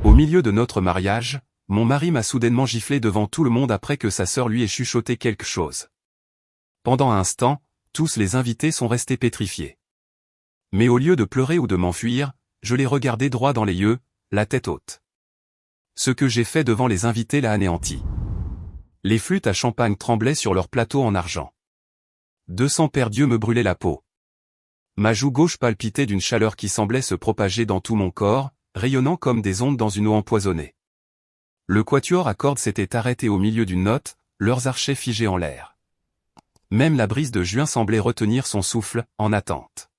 Au milieu de notre mariage, mon mari m'a soudainement giflé devant tout le monde après que sa sœur lui ait chuchoté quelque chose. Pendant un instant, tous les invités sont restés pétrifiés. Mais au lieu de pleurer ou de m'enfuir, je l'ai regardé droit dans les yeux, la tête haute. Ce que j'ai fait devant les invités l'a anéanti. Les flûtes à champagne tremblaient sur leur plateau en argent. 200 paires d'yeux me brûlaient la peau. Ma joue gauche palpitait d'une chaleur qui semblait se propager dans tout mon corps, rayonnant comme des ondes dans une eau empoisonnée. Le quatuor à cordes s'était arrêté au milieu d'une note, leurs archets figés en l'air. Même la brise de juin semblait retenir son souffle, en attente.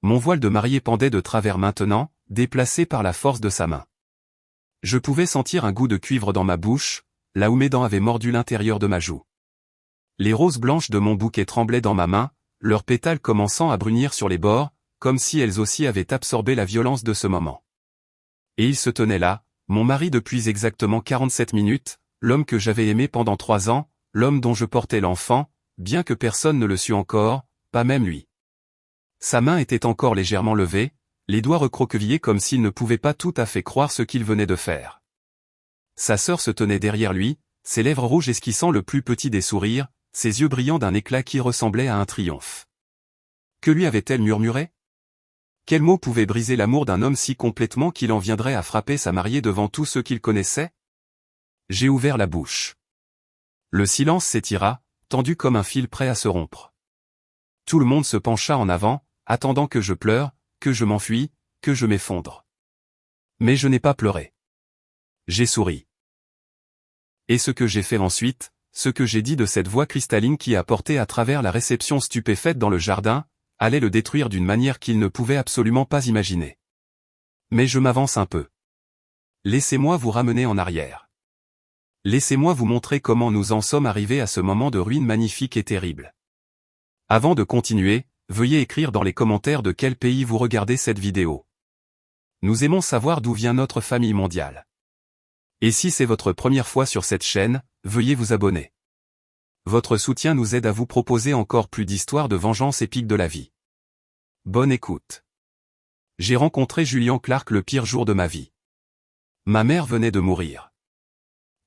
Mon voile de mariée pendait de travers maintenant, déplacé par la force de sa main. Je pouvais sentir un goût de cuivre dans ma bouche, là où mes dents avaient mordu l'intérieur de ma joue. Les roses blanches de mon bouquet tremblaient dans ma main, leurs pétales commençant à brunir sur les bords, comme si elles aussi avaient absorbé la violence de ce moment. Et il se tenait là, mon mari depuis exactement 47 minutes, l'homme que j'avais aimé pendant 3 ans, l'homme dont je portais l'enfant, bien que personne ne le sût encore, pas même lui. Sa main était encore légèrement levée, les doigts recroquevillés comme s'il ne pouvait pas tout à fait croire ce qu'il venait de faire. Sa sœur se tenait derrière lui, ses lèvres rouges esquissant le plus petit des sourires, ses yeux brillant d'un éclat qui ressemblait à un triomphe. Que lui avait-elle murmuré? Quel mot pouvait briser l'amour d'un homme si complètement qu'il en viendrait à frapper sa mariée devant tous ceux qu'il connaissait? J'ai ouvert la bouche. Le silence s'étira, tendu comme un fil prêt à se rompre. Tout le monde se pencha en avant, attendant que je pleure, que je m'enfuis, que je m'effondre. Mais je n'ai pas pleuré. J'ai souri. Et ce que j'ai fait ensuite, ce que j'ai dit de cette voix cristalline qui a porté à travers la réception stupéfaite dans le jardin, allait le détruire d'une manière qu'il ne pouvait absolument pas imaginer. Mais je m'avance un peu. Laissez-moi vous ramener en arrière. Laissez-moi vous montrer comment nous en sommes arrivés à ce moment de ruine magnifique et terrible. Avant de continuer, veuillez écrire dans les commentaires de quel pays vous regardez cette vidéo. Nous aimons savoir d'où vient notre famille mondiale. Et si c'est votre première fois sur cette chaîne, veuillez vous abonner. Votre soutien nous aide à vous proposer encore plus d'histoires de vengeance épique de la vie. Bonne écoute. J'ai rencontré Julian Clark le pire jour de ma vie. Ma mère venait de mourir.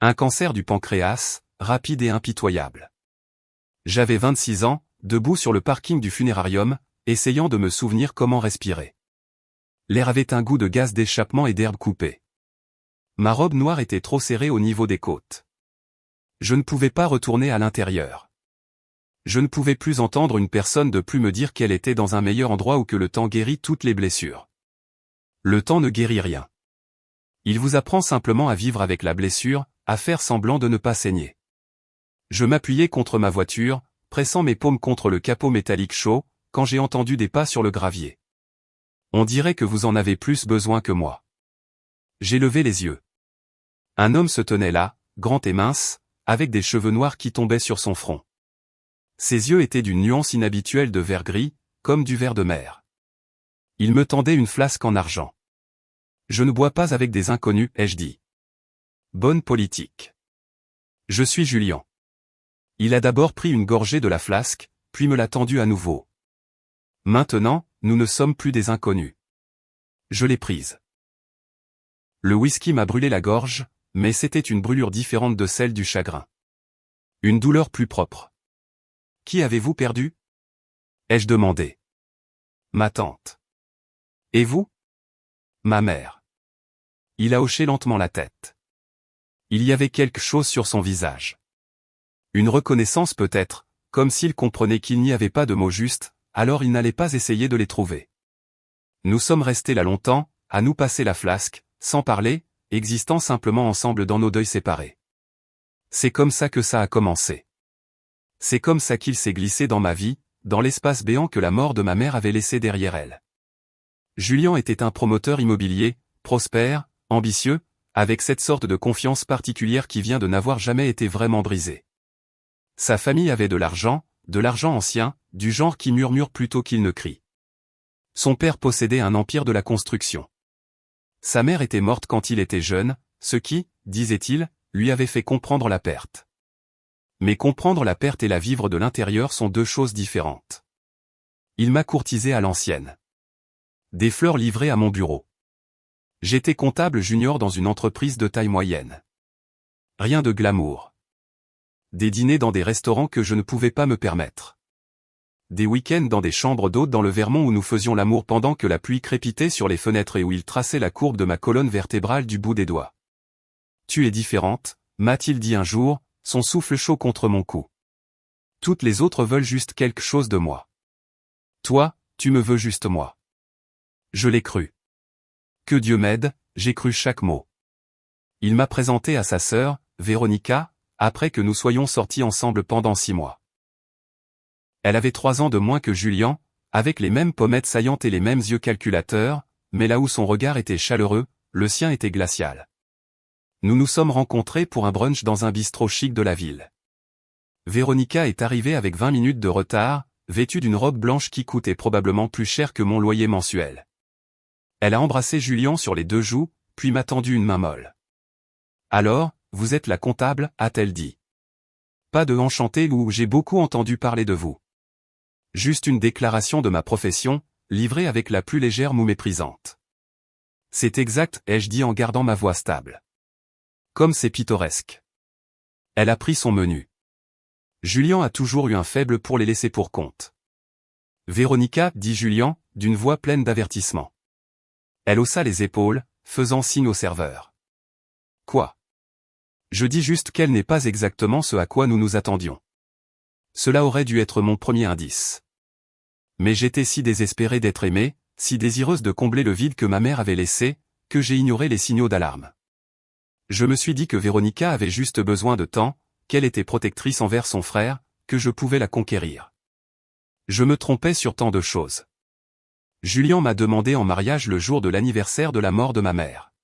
Un cancer du pancréas, rapide et impitoyable. J'avais 26 ans, debout sur le parking du funérarium, essayant de me souvenir comment respirer. L'air avait un goût de gaz d'échappement et d'herbe coupée. Ma robe noire était trop serrée au niveau des côtes. Je ne pouvais pas retourner à l'intérieur. Je ne pouvais plus entendre une personne de plus me dire qu'elle était dans un meilleur endroit ou que le temps guérit toutes les blessures. Le temps ne guérit rien. Il vous apprend simplement à vivre avec la blessure, à faire semblant de ne pas saigner. Je m'appuyais contre ma voiture, pressant mes paumes contre le capot métallique chaud, quand j'ai entendu des pas sur le gravier. On dirait que vous en avez plus besoin que moi. J'ai levé les yeux. Un homme se tenait là, grand et mince, avec des cheveux noirs qui tombaient sur son front. Ses yeux étaient d'une nuance inhabituelle de vert gris, comme du vert de mer. Il me tendait une flasque en argent. Je ne bois pas avec des inconnus, ai-je dit. Bonne politique. Je suis Julian. Il a d'abord pris une gorgée de la flasque, puis me l'a tendue à nouveau. Maintenant, nous ne sommes plus des inconnus. Je l'ai prise. Le whisky m'a brûlé la gorge, mais c'était une brûlure différente de celle du chagrin. Une douleur plus propre. Qui avez-vous perdu? Ai-je demandé. Ma tante. Et vous? Ma mère. Il a hoché lentement la tête. Il y avait quelque chose sur son visage. Une reconnaissance peut-être, comme s'il comprenait qu'il n'y avait pas de mots justes, alors il n'allait pas essayer de les trouver. Nous sommes restés là longtemps, à nous passer la flasque, sans parler, existant simplement ensemble dans nos deuils séparés. C'est comme ça que ça a commencé. C'est comme ça qu'il s'est glissé dans ma vie, dans l'espace béant que la mort de ma mère avait laissé derrière elle. Julian était un promoteur immobilier, prospère, ambitieux, avec cette sorte de confiance particulière qui vient de n'avoir jamais été vraiment brisée. Sa famille avait de l'argent ancien, du genre qui murmure plutôt qu'il ne crie. Son père possédait un empire de la construction. Sa mère était morte quand il était jeune, ce qui, disait-il, lui avait fait comprendre la perte. Mais comprendre la perte et la vivre de l'intérieur sont deux choses différentes. Il m'a courtisé à l'ancienne. Des fleurs livrées à mon bureau. J'étais comptable junior dans une entreprise de taille moyenne. Rien de glamour. Des dîners dans des restaurants que je ne pouvais pas me permettre. Des week-ends dans des chambres d'hôtes dans le Vermont où nous faisions l'amour pendant que la pluie crépitait sur les fenêtres et où il traçait la courbe de ma colonne vertébrale du bout des doigts. Tu es différente, m'a-t-il dit un jour, son souffle chaud contre mon cou. Toutes les autres veulent juste quelque chose de moi. Toi, tu me veux juste moi. Je l'ai cru. Que Dieu m'aide, j'ai cru chaque mot. Il m'a présenté à sa sœur, Véronica, après que nous soyons sortis ensemble pendant 6 mois. Elle avait 3 ans de moins que Julian, avec les mêmes pommettes saillantes et les mêmes yeux calculateurs, mais là où son regard était chaleureux, le sien était glacial. Nous nous sommes rencontrés pour un brunch dans un bistrot chic de la ville. Véronica est arrivée avec 20 minutes de retard, vêtue d'une robe blanche qui coûtait probablement plus cher que mon loyer mensuel. Elle a embrassé Julian sur les 2 joues, puis m'a tendu une main molle. « Alors, vous êtes la comptable » a-t-elle dit. « Pas de enchanté ou j'ai beaucoup entendu parler de vous. Juste une déclaration de ma profession, livrée avec la plus légère moue méprisante. »« C'est exact » ai-je dit en gardant ma voix stable. « Comme c'est pittoresque. » Elle a pris son menu. Julian a toujours eu un faible pour les laissés pour compte. « Véronica » dit Julian, d'une voix pleine d'avertissement. Elle haussa les épaules, faisant signe au serveur. « Quoi ? » Je dis juste qu'elle n'est pas exactement ce à quoi nous nous attendions. Cela aurait dû être mon premier indice. Mais j'étais si désespéré d'être aimé, si désireuse de combler le vide que ma mère avait laissé, que j'ai ignoré les signaux d'alarme. Je me suis dit que Véronica avait juste besoin de temps, qu'elle était protectrice envers son frère, que je pouvais la conquérir. Je me trompais sur tant de choses. Julian m'a demandé en mariage le jour de l'anniversaire de la mort de ma mère.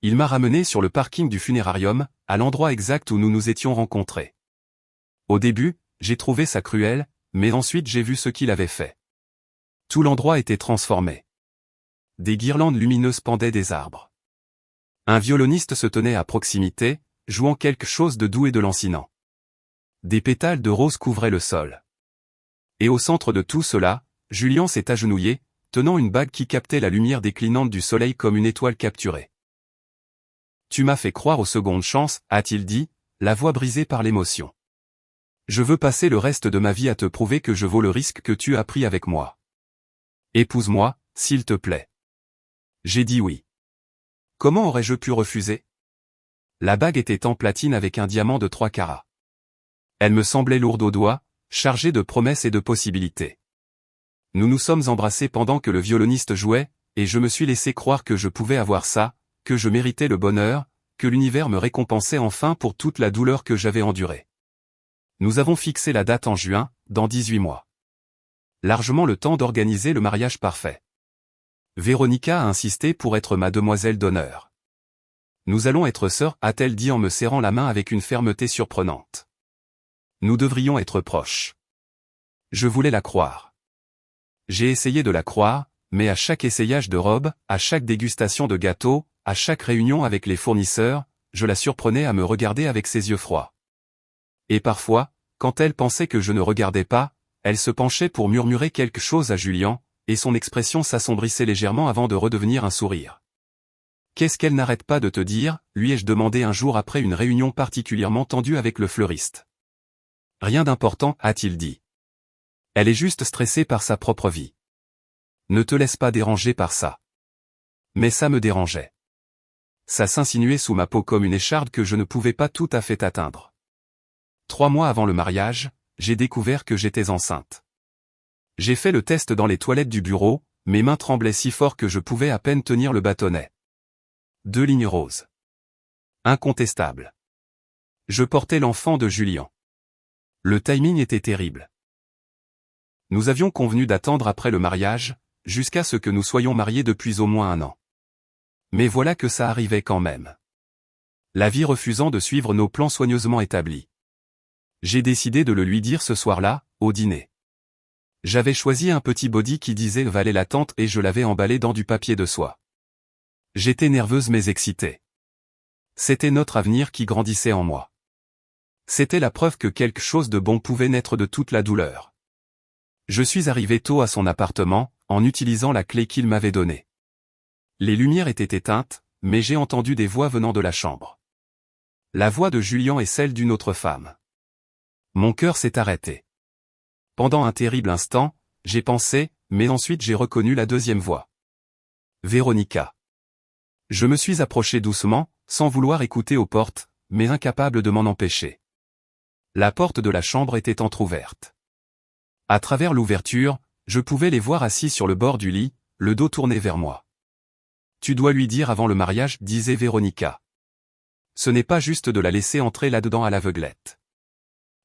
Il m'a ramené sur le parking du funérarium, à l'endroit exact où nous nous étions rencontrés. Au début, j'ai trouvé ça cruel, mais ensuite j'ai vu ce qu'il avait fait. Tout l'endroit était transformé. Des guirlandes lumineuses pendaient des arbres. Un violoniste se tenait à proximité, jouant quelque chose de doux et de lancinant. Des pétales de rose couvraient le sol. Et au centre de tout cela, Julian s'est agenouillé, tenant une bague qui captait la lumière déclinante du soleil comme une étoile capturée. « Tu m'as fait croire aux secondes chances » a-t-il dit, la voix brisée par l'émotion. « Je veux passer le reste de ma vie à te prouver que je vaux le risque que tu as pris avec moi. Épouse-moi, s'il te plaît. » J'ai dit oui. Comment aurais-je pu refuser ? La bague était en platine avec un diamant de 3 carats. Elle me semblait lourde aux doigts, chargée de promesses et de possibilités. Nous nous sommes embrassés pendant que le violoniste jouait, et je me suis laissé croire que je pouvais avoir ça, que je méritais le bonheur, que l'univers me récompensait enfin pour toute la douleur que j'avais endurée. Nous avons fixé la date en juin, dans 18 mois. Largement le temps d'organiser le mariage parfait. Véronica a insisté pour être ma demoiselle d'honneur. Nous allons être sœurs, a-t-elle dit en me serrant la main avec une fermeté surprenante. Nous devrions être proches. Je voulais la croire. J'ai essayé de la croire, mais à chaque essayage de robe, à chaque dégustation de gâteau, à chaque réunion avec les fournisseurs, je la surprenais à me regarder avec ses yeux froids. Et parfois, quand elle pensait que je ne regardais pas, elle se penchait pour murmurer quelque chose à Julian, et son expression s'assombrissait légèrement avant de redevenir un sourire. « Qu'est-ce qu'elle n'arrête pas de te dire » lui ai-je demandé un jour après une réunion particulièrement tendue avec le fleuriste. « Rien d'important » a-t-il dit. Elle est juste stressée par sa propre vie. Ne te laisse pas déranger par ça. Mais ça me dérangeait. Ça s'insinuait sous ma peau comme une écharde que je ne pouvais pas tout à fait atteindre. 3 mois avant le mariage, j'ai découvert que j'étais enceinte. J'ai fait le test dans les toilettes du bureau, mes mains tremblaient si fort que je pouvais à peine tenir le bâtonnet. 2 lignes roses. Incontestable. Je portais l'enfant de Julian. Le timing était terrible. Nous avions convenu d'attendre après le mariage, jusqu'à ce que nous soyons mariés depuis au moins 1 an. Mais voilà que ça arrivait quand même. La vie refusant de suivre nos plans soigneusement établis. J'ai décidé de le lui dire ce soir-là, au dîner. J'avais choisi un petit body qui disait valait l'attente et je l'avais emballé dans du papier de soie. J'étais nerveuse mais excitée. C'était notre avenir qui grandissait en moi. C'était la preuve que quelque chose de bon pouvait naître de toute la douleur. Je suis arrivé tôt à son appartement, en utilisant la clé qu'il m'avait donnée. Les lumières étaient éteintes, mais j'ai entendu des voix venant de la chambre. La voix de Julien et celle d'une autre femme. Mon cœur s'est arrêté. Pendant un terrible instant, j'ai pensé, mais ensuite j'ai reconnu la deuxième voix. Véronica. Je me suis approché doucement, sans vouloir écouter aux portes, mais incapable de m'en empêcher. La porte de la chambre était entr'ouverte. À travers l'ouverture, je pouvais les voir assis sur le bord du lit, le dos tourné vers moi. Tu dois lui dire avant le mariage, disait Véronica. Ce n'est pas juste de la laisser entrer là-dedans à l'aveuglette.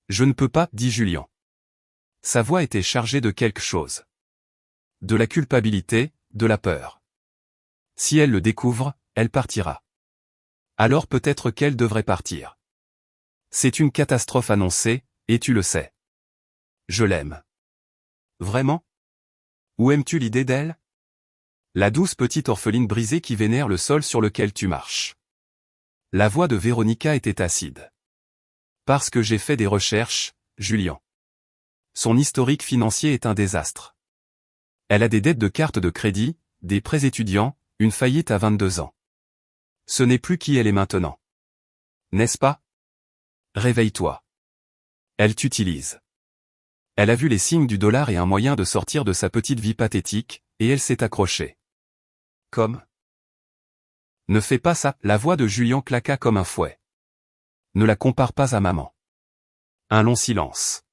Je ne peux pas, dit Julien. Sa voix était chargée de quelque chose. De la culpabilité, de la peur. Si elle le découvre, elle partira. Alors peut-être qu'elle devrait partir. C'est une catastrophe annoncée, et tu le sais. Je l'aime. Vraiment? Ou aimes-tu l'idée d'elle? La douce petite orpheline brisée qui vénère le sol sur lequel tu marches. La voix de Véronica était acide. Parce que j'ai fait des recherches, Julien. Son historique financier est un désastre. Elle a des dettes de cartes de crédit, des prêts étudiants, une faillite à 22 ans. Ce n'est plus qui elle est maintenant. N'est-ce pas? Réveille-toi. Elle t'utilise. Elle a vu les signes du dollar et un moyen de sortir de sa petite vie pathétique, et elle s'est accrochée. Comme? Ne fais pas ça, la voix de Julien claqua comme un fouet. Ne la compare pas à maman. Un long silence.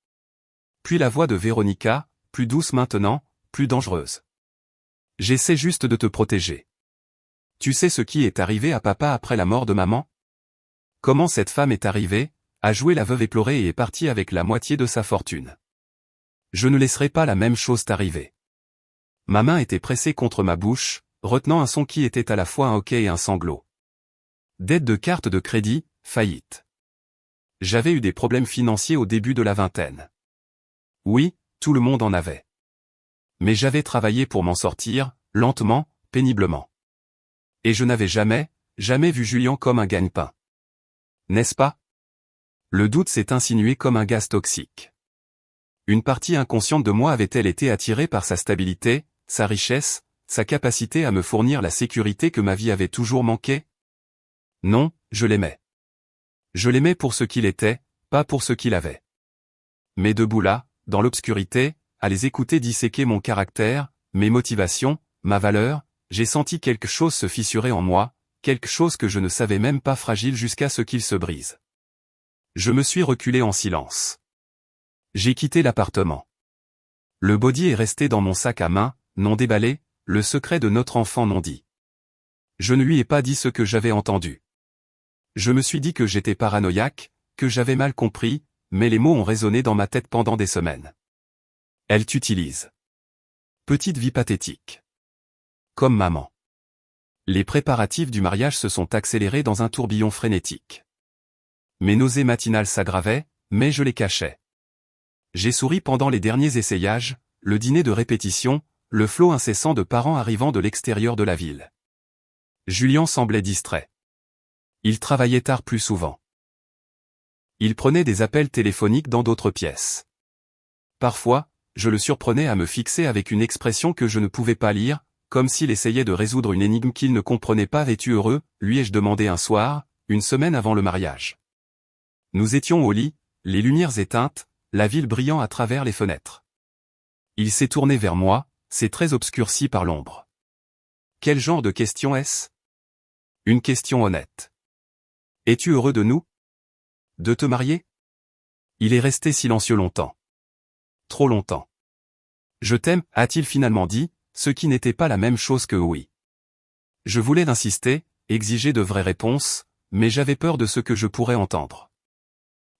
Puis la voix de Véronica, plus douce maintenant, plus dangereuse. J'essaie juste de te protéger. Tu sais ce qui est arrivé à papa après la mort de maman? Comment cette femme est arrivée, a joué la veuve éplorée et est partie avec la moitié de sa fortune. Je ne laisserai pas la même chose t'arriver. Ma main était pressée contre ma bouche, retenant un son qui était à la fois un hoquet et un sanglot. Dette de carte de crédit, faillite. J'avais eu des problèmes financiers au début de la vingtaine. Oui, tout le monde en avait. Mais j'avais travaillé pour m'en sortir, lentement, péniblement. Et je n'avais jamais vu Julien comme un gagne-pain. N'est-ce pas? Le doute s'est insinué comme un gaz toxique. Une partie inconsciente de moi avait-elle été attirée par sa stabilité, sa richesse, sa capacité à me fournir la sécurité que ma vie avait toujours manqué? Non, je l'aimais. Je l'aimais pour ce qu'il était, pas pour ce qu'il avait. Mais debout là, dans l'obscurité, à les écouter disséquer mon caractère, mes motivations, ma valeur, j'ai senti quelque chose se fissurer en moi, quelque chose que je ne savais même pas fragile jusqu'à ce qu'il se brise. Je me suis reculé en silence. J'ai quitté l'appartement. Le body est resté dans mon sac à main, non déballé, le secret de notre enfant non dit. Je ne lui ai pas dit ce que j'avais entendu. Je me suis dit que j'étais paranoïaque, que j'avais mal compris, mais les mots ont résonné dans ma tête pendant des semaines. Elle t'utilise. Petite vie pathétique. Comme maman. Les préparatifs du mariage se sont accélérés dans un tourbillon frénétique. Mes nausées matinales s'aggravaient, mais je les cachais. J'ai souri pendant les derniers essayages, le dîner de répétition, le flot incessant de parents arrivant de l'extérieur de la ville. Julien semblait distrait. Il travaillait tard plus souvent. Il prenait des appels téléphoniques dans d'autres pièces. Parfois, je le surprenais à me fixer avec une expression que je ne pouvais pas lire, comme s'il essayait de résoudre une énigme qu'il ne comprenait pas. Es-tu heureux, lui ai-je demandé un soir, une semaine avant le mariage. Nous étions au lit, les lumières éteintes, la ville brillant à travers les fenêtres. Il s'est tourné vers moi, ses traits obscurcis par l'ombre. Quel genre de question est-ce? Une question honnête. Es-tu heureux de nous? De te marier? Il est resté silencieux longtemps. Trop longtemps. Je t'aime, a-t-il finalement dit, ce qui n'était pas la même chose que oui. Je voulais insister, exiger de vraies réponses, mais j'avais peur de ce que je pourrais entendre.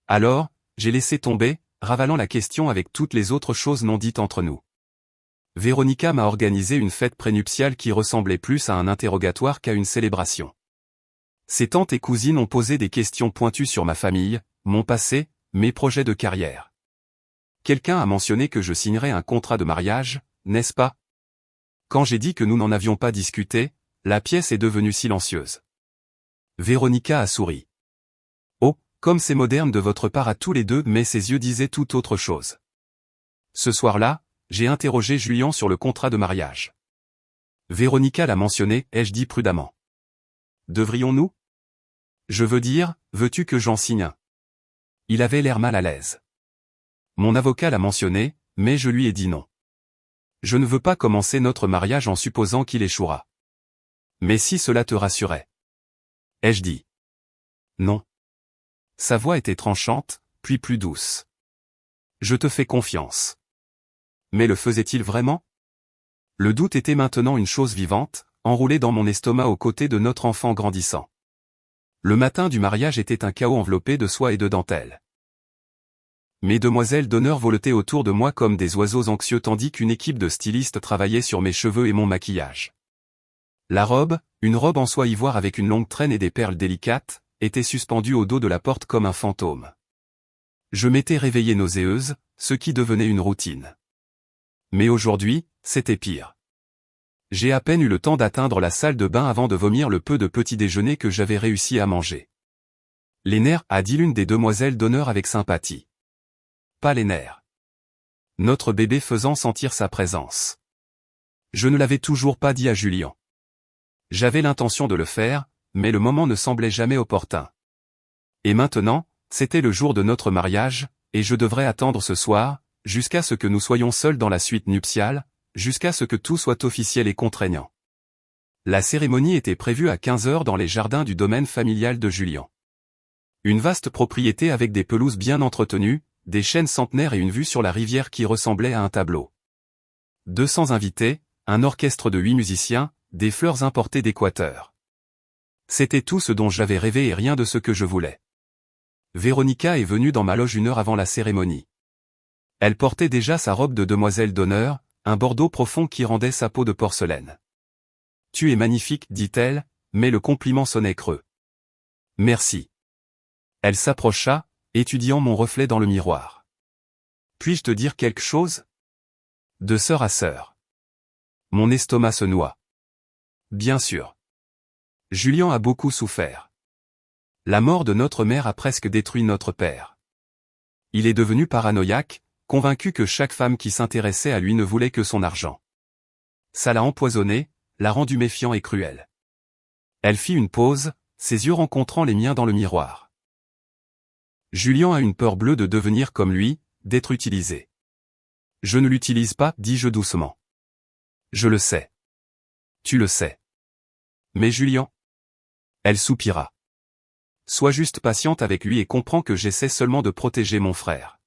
Alors, j'ai laissé tomber, ravalant la question avec toutes les autres choses non dites entre nous. Véronica m'a organisé une fête prénuptiale qui ressemblait plus à un interrogatoire qu'à une célébration. Ses tantes et cousines ont posé des questions pointues sur ma famille, mon passé, mes projets de carrière. Quelqu'un a mentionné que je signerais un contrat de mariage, n'est-ce pas? Quand j'ai dit que nous n'en avions pas discuté, la pièce est devenue silencieuse. Véronica a souri. Oh, comme c'est moderne de votre part à tous les deux, mais ses yeux disaient tout autre chose. Ce soir-là, j'ai interrogé Julien sur le contrat de mariage. Véronica l'a mentionné, ai-je dit prudemment. Devrions-nous? Je veux dire, veux-tu que j'en signe un? Il avait l'air mal à l'aise. Mon avocat l'a mentionné, mais je lui ai dit non. Je ne veux pas commencer notre mariage en supposant qu'il échouera. Mais si cela te rassurait. Ai-je dit? Non. Sa voix était tranchante, puis plus douce. Je te fais confiance. Mais le faisait-il vraiment? Le doute était maintenant une chose vivante, enroulée dans mon estomac aux côtés de notre enfant grandissant. Le matin du mariage était un chaos enveloppé de soie et de dentelle. Mes demoiselles d'honneur voletaient autour de moi comme des oiseaux anxieux tandis qu'une équipe de stylistes travaillait sur mes cheveux et mon maquillage. La robe, une robe en soie ivoire avec une longue traîne et des perles délicates, était suspendue au dos de la porte comme un fantôme. Je m'étais réveillée nauséeuse, ce qui devenait une routine. Mais aujourd'hui, c'était pire. J'ai à peine eu le temps d'atteindre la salle de bain avant de vomir le peu de petit déjeuner que j'avais réussi à manger. Les nerfs, a dit l'une des demoiselles d'honneur avec sympathie. Pas les nerfs. Notre bébé faisant sentir sa présence. Je ne l'avais toujours pas dit à Julien. J'avais l'intention de le faire, mais le moment ne semblait jamais opportun. Et maintenant, c'était le jour de notre mariage, et je devrais attendre ce soir, jusqu'à ce que nous soyons seuls dans la suite nuptiale, jusqu'à ce que tout soit officiel et contraignant. La cérémonie était prévue à 15 heures dans les jardins du domaine familial de Julien. Une vaste propriété avec des pelouses bien entretenues, des chênes centenaires et une vue sur la rivière qui ressemblait à un tableau. 200 invités, un orchestre de 8 musiciens, des fleurs importées d'Équateur. C'était tout ce dont j'avais rêvé et rien de ce que je voulais. Véronica est venue dans ma loge une heure avant la cérémonie. Elle portait déjà sa robe de demoiselle d'honneur, un bordeaux profond qui rendait sa peau de porcelaine. « Tu es magnifique, dit-elle, mais le compliment sonnait creux. « Merci. » Elle s'approcha, étudiant mon reflet dans le miroir. « Puis-je te dire quelque chose? » De sœur à sœur. Mon estomac se noie. Bien sûr. Julien a beaucoup souffert. La mort de notre mère a presque détruit notre père. Il est devenu paranoïaque, convaincu que chaque femme qui s'intéressait à lui ne voulait que son argent. Ça l'a empoisonné, l'a rendu méfiant et cruel. Elle fit une pause, ses yeux rencontrant les miens dans le miroir. Julien a une peur bleue de devenir comme lui, d'être utilisé. Je ne l'utilise pas, dis-je doucement. Je le sais. Tu le sais. Mais Julien? Elle soupira. Sois juste patiente avec lui et comprends que j'essaie seulement de protéger mon frère.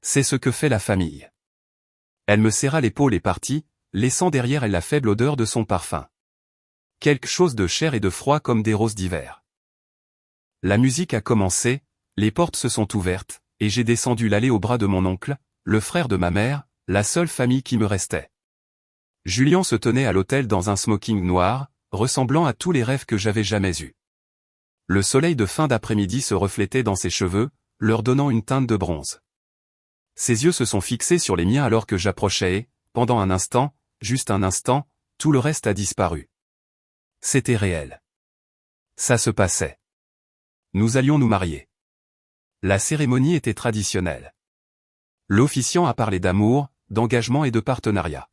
C'est ce que fait la famille. Elle me serra l'épaule et partit, laissant derrière elle la faible odeur de son parfum. Quelque chose de cher et de froid comme des roses d'hiver. La musique a commencé, les portes se sont ouvertes, et j'ai descendu l'allée au bras de mon oncle, le frère de ma mère, la seule famille qui me restait. Julien se tenait à l'autel dans un smoking noir, ressemblant à tous les rêves que j'avais jamais eus. Le soleil de fin d'après-midi se reflétait dans ses cheveux, leur donnant une teinte de bronze. Ses yeux se sont fixés sur les miens alors que j'approchais et, pendant un instant, juste un instant, tout le reste a disparu. C'était réel. Ça se passait. Nous allions nous marier. La cérémonie était traditionnelle. L'officiant a parlé d'amour, d'engagement et de partenariat.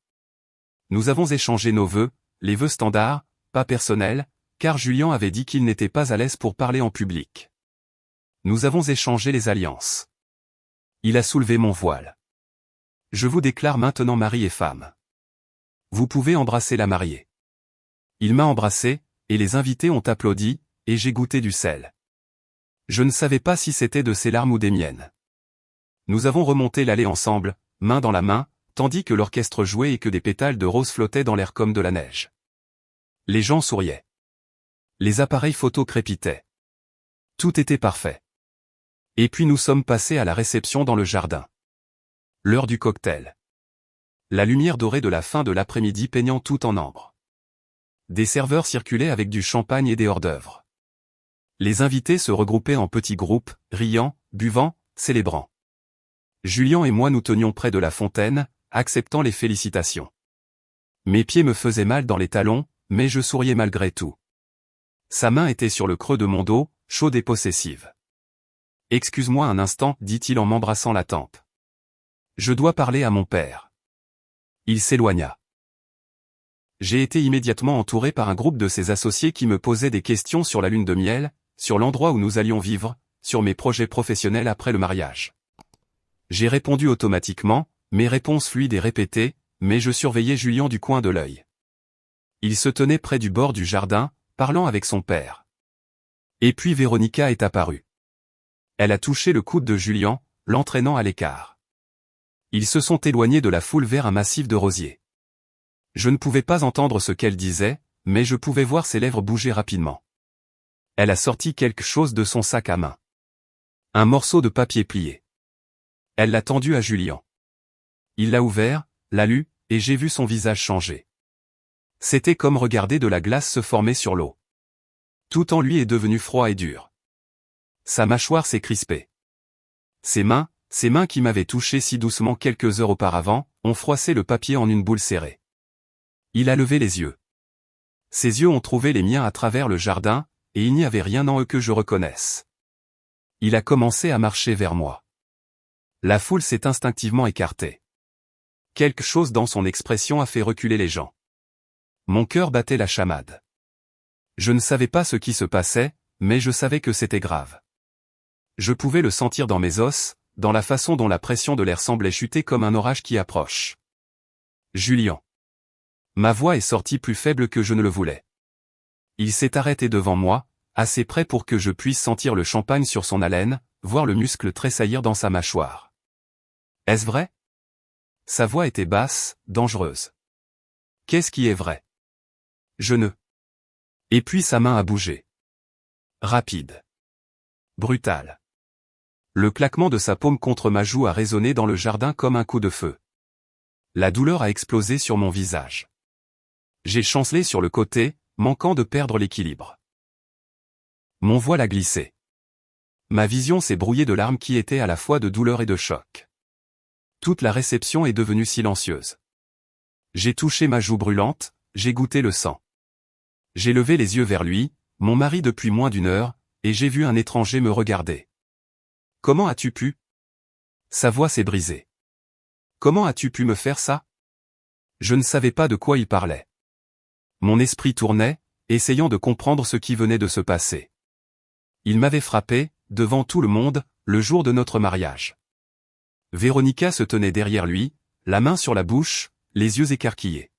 Nous avons échangé nos vœux, les vœux standards, pas personnels, car Julien avait dit qu'il n'était pas à l'aise pour parler en public. Nous avons échangé les alliances. Il a soulevé mon voile. Je vous déclare maintenant mari et femme. Vous pouvez embrasser la mariée. Il m'a embrassé, et les invités ont applaudi, et j'ai goûté du sel. Je ne savais pas si c'était de ses larmes ou des miennes. Nous avons remonté l'allée ensemble, main dans la main, tandis que l'orchestre jouait et que des pétales de rose flottaient dans l'air comme de la neige. Les gens souriaient. Les appareils photo crépitaient. Tout était parfait. Et puis nous sommes passés à la réception dans le jardin. L'heure du cocktail. La lumière dorée de la fin de l'après-midi peignant tout en ambre. Des serveurs circulaient avec du champagne et des hors-d'œuvre. Les invités se regroupaient en petits groupes, riant, buvant, célébrant. Julien et moi nous tenions près de la fontaine, acceptant les félicitations. Mes pieds me faisaient mal dans les talons, mais je souriais malgré tout. Sa main était sur le creux de mon dos, chaude et possessive. « Excuse-moi un instant, dit-il en m'embrassant la tempe. Je dois parler à mon père. » Il s'éloigna. J'ai été immédiatement entouré par un groupe de ses associés qui me posaient des questions sur la lune de miel, sur l'endroit où nous allions vivre, sur mes projets professionnels après le mariage. J'ai répondu automatiquement, mes réponses fluides et répétées, mais je surveillais Julien du coin de l'œil. Il se tenait près du bord du jardin, parlant avec son père. Et puis Véronica est apparue. Elle a touché le coude de Julien, l'entraînant à l'écart. Ils se sont éloignés de la foule vers un massif de rosiers. Je ne pouvais pas entendre ce qu'elle disait, mais je pouvais voir ses lèvres bouger rapidement. Elle a sorti quelque chose de son sac à main. Un morceau de papier plié. Elle l'a tendu à Julien. Il l'a ouvert, l'a lu, et j'ai vu son visage changer. C'était comme regarder de la glace se former sur l'eau. Tout en lui est devenu froid et dur. Sa mâchoire s'est crispée. Ses mains qui m'avaient touché si doucement quelques heures auparavant, ont froissé le papier en une boule serrée. Il a levé les yeux. Ses yeux ont trouvé les miens à travers le jardin, et il n'y avait rien en eux que je reconnaisse. Il a commencé à marcher vers moi. La foule s'est instinctivement écartée. Quelque chose dans son expression a fait reculer les gens. Mon cœur battait la chamade. Je ne savais pas ce qui se passait, mais je savais que c'était grave. Je pouvais le sentir dans mes os, dans la façon dont la pression de l'air semblait chuter comme un orage qui approche. Julien. Ma voix est sortie plus faible que je ne le voulais. Il s'est arrêté devant moi, assez près pour que je puisse sentir le champagne sur son haleine, voir le muscle tressaillir dans sa mâchoire. Est-ce vrai? Sa voix était basse, dangereuse. Qu'est-ce qui est vrai? Je ne. Et puis sa main a bougé. Rapide. Brutal. Le claquement de sa paume contre ma joue a résonné dans le jardin comme un coup de feu. La douleur a explosé sur mon visage. J'ai chancelé sur le côté, manquant de perdre l'équilibre. Mon voile a glissé. Ma vision s'est brouillée de larmes qui étaient à la fois de douleur et de choc. Toute la réception est devenue silencieuse. J'ai touché ma joue brûlante, j'ai goûté le sang. J'ai levé les yeux vers lui, mon mari depuis moins d'une heure, et j'ai vu un étranger me regarder. Comment as-tu pu? Sa voix s'est brisée. Comment as-tu pu me faire ça? Je ne savais pas de quoi il parlait. Mon esprit tournait, essayant de comprendre ce qui venait de se passer. Il m'avait frappé, devant tout le monde, le jour de notre mariage. Véronica se tenait derrière lui, la main sur la bouche, les yeux écarquillés.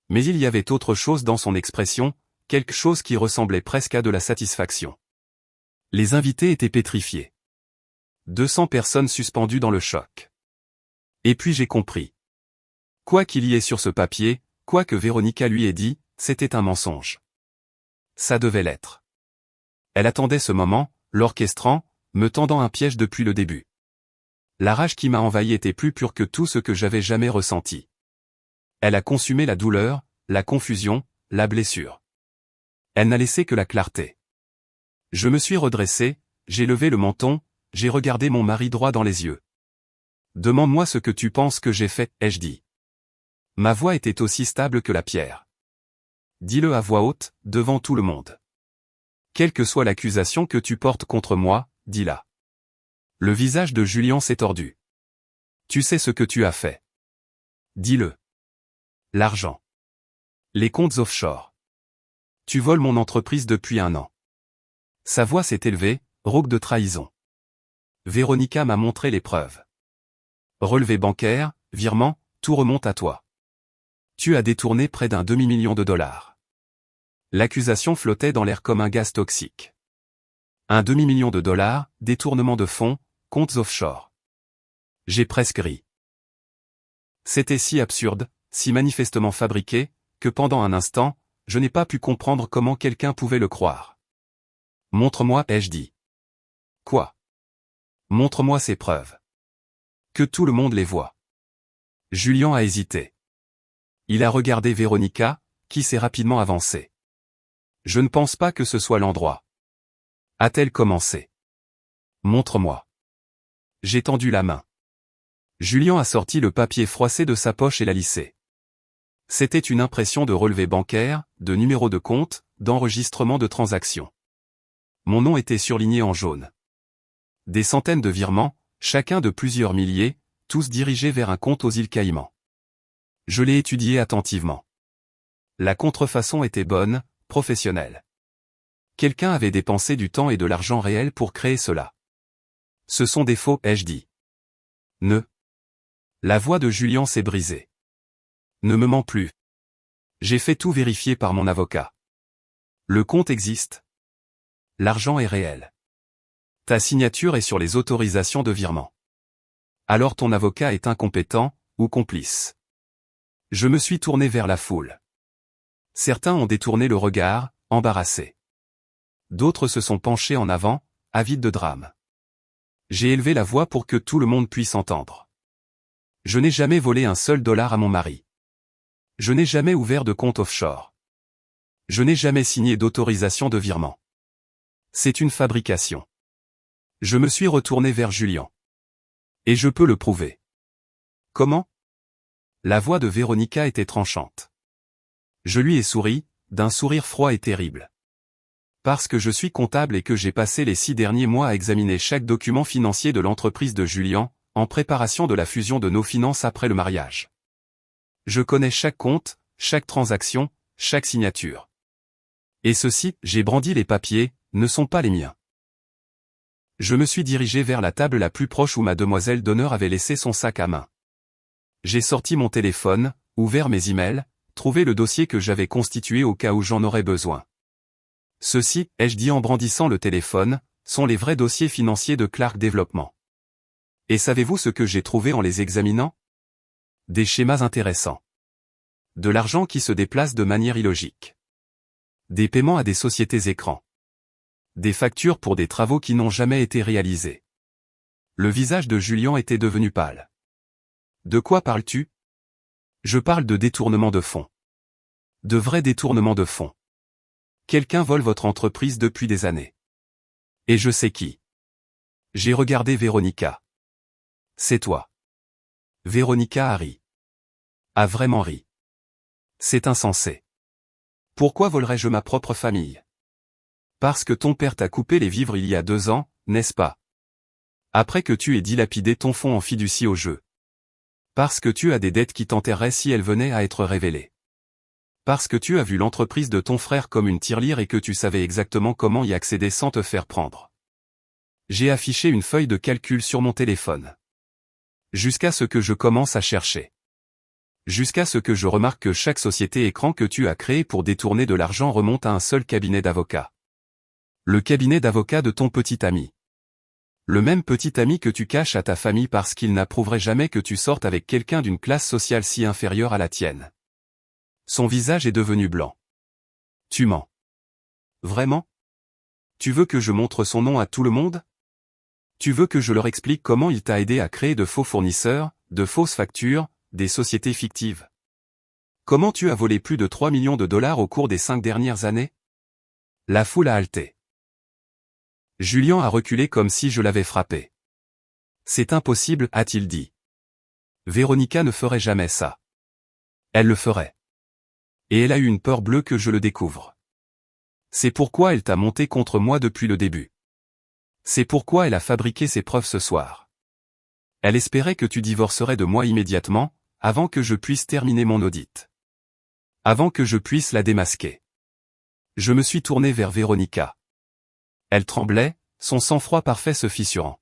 Mais il y avait autre chose dans son expression, quelque chose qui ressemblait presque à de la satisfaction. Les invités étaient pétrifiés. 200 personnes suspendues dans le choc. Et puis j'ai compris. Quoi qu'il y ait sur ce papier, quoi que Véronica lui ait dit, c'était un mensonge. Ça devait l'être. Elle attendait ce moment, l'orchestrant, me tendant un piège depuis le début. La rage qui m'a envahi était plus pure que tout ce que j'avais jamais ressenti. Elle a consumé la douleur, la confusion, la blessure. Elle n'a laissé que la clarté. Je me suis redressé, j'ai levé le menton, j'ai regardé mon mari droit dans les yeux. Demande-moi ce que tu penses que j'ai fait, ai-je dit. Ma voix était aussi stable que la pierre. Dis-le à voix haute, devant tout le monde. Quelle que soit l'accusation que tu portes contre moi, dis-la. Le visage de Julien s'est tordu. Tu sais ce que tu as fait. Dis-le. L'argent. Les comptes offshore. Tu voles mon entreprise depuis 1 an. Sa voix s'est élevée, rauque de trahison. Véronica m'a montré les preuves. Relevé bancaire, virement, tout remonte à toi. Tu as détourné près d'un demi-million de dollars. L'accusation flottait dans l'air comme un gaz toxique. Un demi-million de dollars, détournement de fonds, comptes offshore. J'ai presque ri. C'était si absurde, si manifestement fabriqué, que pendant un instant, je n'ai pas pu comprendre comment quelqu'un pouvait le croire. Montre-moi, ai-je dit. Quoi? Montre-moi ces preuves. Que tout le monde les voie. Julien a hésité. Il a regardé Véronica, qui s'est rapidement avancée. Je ne pense pas que ce soit l'endroit. A-t-elle commencé? Montre-moi. J'ai tendu la main. Julien a sorti le papier froissé de sa poche et l'a lissé. C'était une impression de relevé bancaire, de numéro de compte, d'enregistrement de transactions. Mon nom était surligné en jaune. Des centaines de virements, chacun de plusieurs milliers, tous dirigés vers un compte aux îles Caïmans. Je l'ai étudié attentivement. La contrefaçon était bonne, professionnelle. Quelqu'un avait dépensé du temps et de l'argent réel pour créer cela. Ce sont des faux, ai-je dit. Ne. La voix de Julien s'est brisée. Ne me mens plus. J'ai fait tout vérifier par mon avocat. Le compte existe. L'argent est réel. Ta signature est sur les autorisations de virement. Alors ton avocat est incompétent, ou complice. Je me suis tourné vers la foule. Certains ont détourné le regard, embarrassés. D'autres se sont penchés en avant, avides de drame. J'ai élevé la voix pour que tout le monde puisse entendre. Je n'ai jamais volé un seul dollar à mon mari. Je n'ai jamais ouvert de compte offshore. Je n'ai jamais signé d'autorisation de virement. C'est une fabrication. Je me suis retourné vers Julien. Et je peux le prouver. Comment? La voix de Véronica était tranchante. Je lui ai souri, d'un sourire froid et terrible. Parce que je suis comptable et que j'ai passé les 6 derniers mois à examiner chaque document financier de l'entreprise de Julien, en préparation de la fusion de nos finances après le mariage. Je connais chaque compte, chaque transaction, chaque signature. Et ceux-ci, j'ai brandi les papiers, ne sont pas les miens. Je me suis dirigé vers la table la plus proche où ma demoiselle d'honneur avait laissé son sac à main. J'ai sorti mon téléphone, ouvert mes emails, trouvé le dossier que j'avais constitué au cas où j'en aurais besoin. Ceux-ci, ai-je dit en brandissant le téléphone, sont les vrais dossiers financiers de Clark Développement. Et savez-vous ce que j'ai trouvé en les examinant? Des schémas intéressants. De l'argent qui se déplace de manière illogique. Des paiements à des sociétés écrans. Des factures pour des travaux qui n'ont jamais été réalisés. Le visage de Julien était devenu pâle. De quoi parles-tu? Je parle de détournement de fonds. De vrais détournements de fonds. Quelqu'un vole votre entreprise depuis des années. Et je sais qui. J'ai regardé Véronica. C'est toi. Véronica a ri. A vraiment ri. C'est insensé. Pourquoi volerais-je ma propre famille? Parce que ton père t'a coupé les vivres il y a 2 ans, n'est-ce pas? Après que tu aies dilapidé ton fonds en fiducie au jeu. Parce que tu as des dettes qui t'enterraient si elles venaient à être révélées. Parce que tu as vu l'entreprise de ton frère comme une tirelire et que tu savais exactement comment y accéder sans te faire prendre. J'ai affiché une feuille de calcul sur mon téléphone. Jusqu'à ce que je commence à chercher. Jusqu'à ce que je remarque que chaque société écran que tu as créée pour détourner de l'argent remonte à un seul cabinet d'avocats. Le cabinet d'avocats de ton petit ami. Le même petit ami que tu caches à ta famille parce qu'il n'approuverait jamais que tu sortes avec quelqu'un d'une classe sociale si inférieure à la tienne. Son visage est devenu blanc. Tu mens. Vraiment? Tu veux que je montre son nom à tout le monde? Tu veux que je leur explique comment il t'a aidé à créer de faux fournisseurs, de fausses factures, des sociétés fictives? Comment tu as volé plus de 3 millions de dollars au cours des 5 dernières années? La foule a halté. Julien a reculé comme si je l'avais frappé. C'est impossible, a-t-il dit. Véronica ne ferait jamais ça. Elle le ferait. Et elle a eu une peur bleue que je le découvre. C'est pourquoi elle t'a monté contre moi depuis le début. C'est pourquoi elle a fabriqué ses preuves ce soir. Elle espérait que tu divorcerais de moi immédiatement, avant que je puisse terminer mon audit. Avant que je puisse la démasquer. Je me suis tourné vers Véronica. Elle tremblait, son sang-froid parfait se fissurant.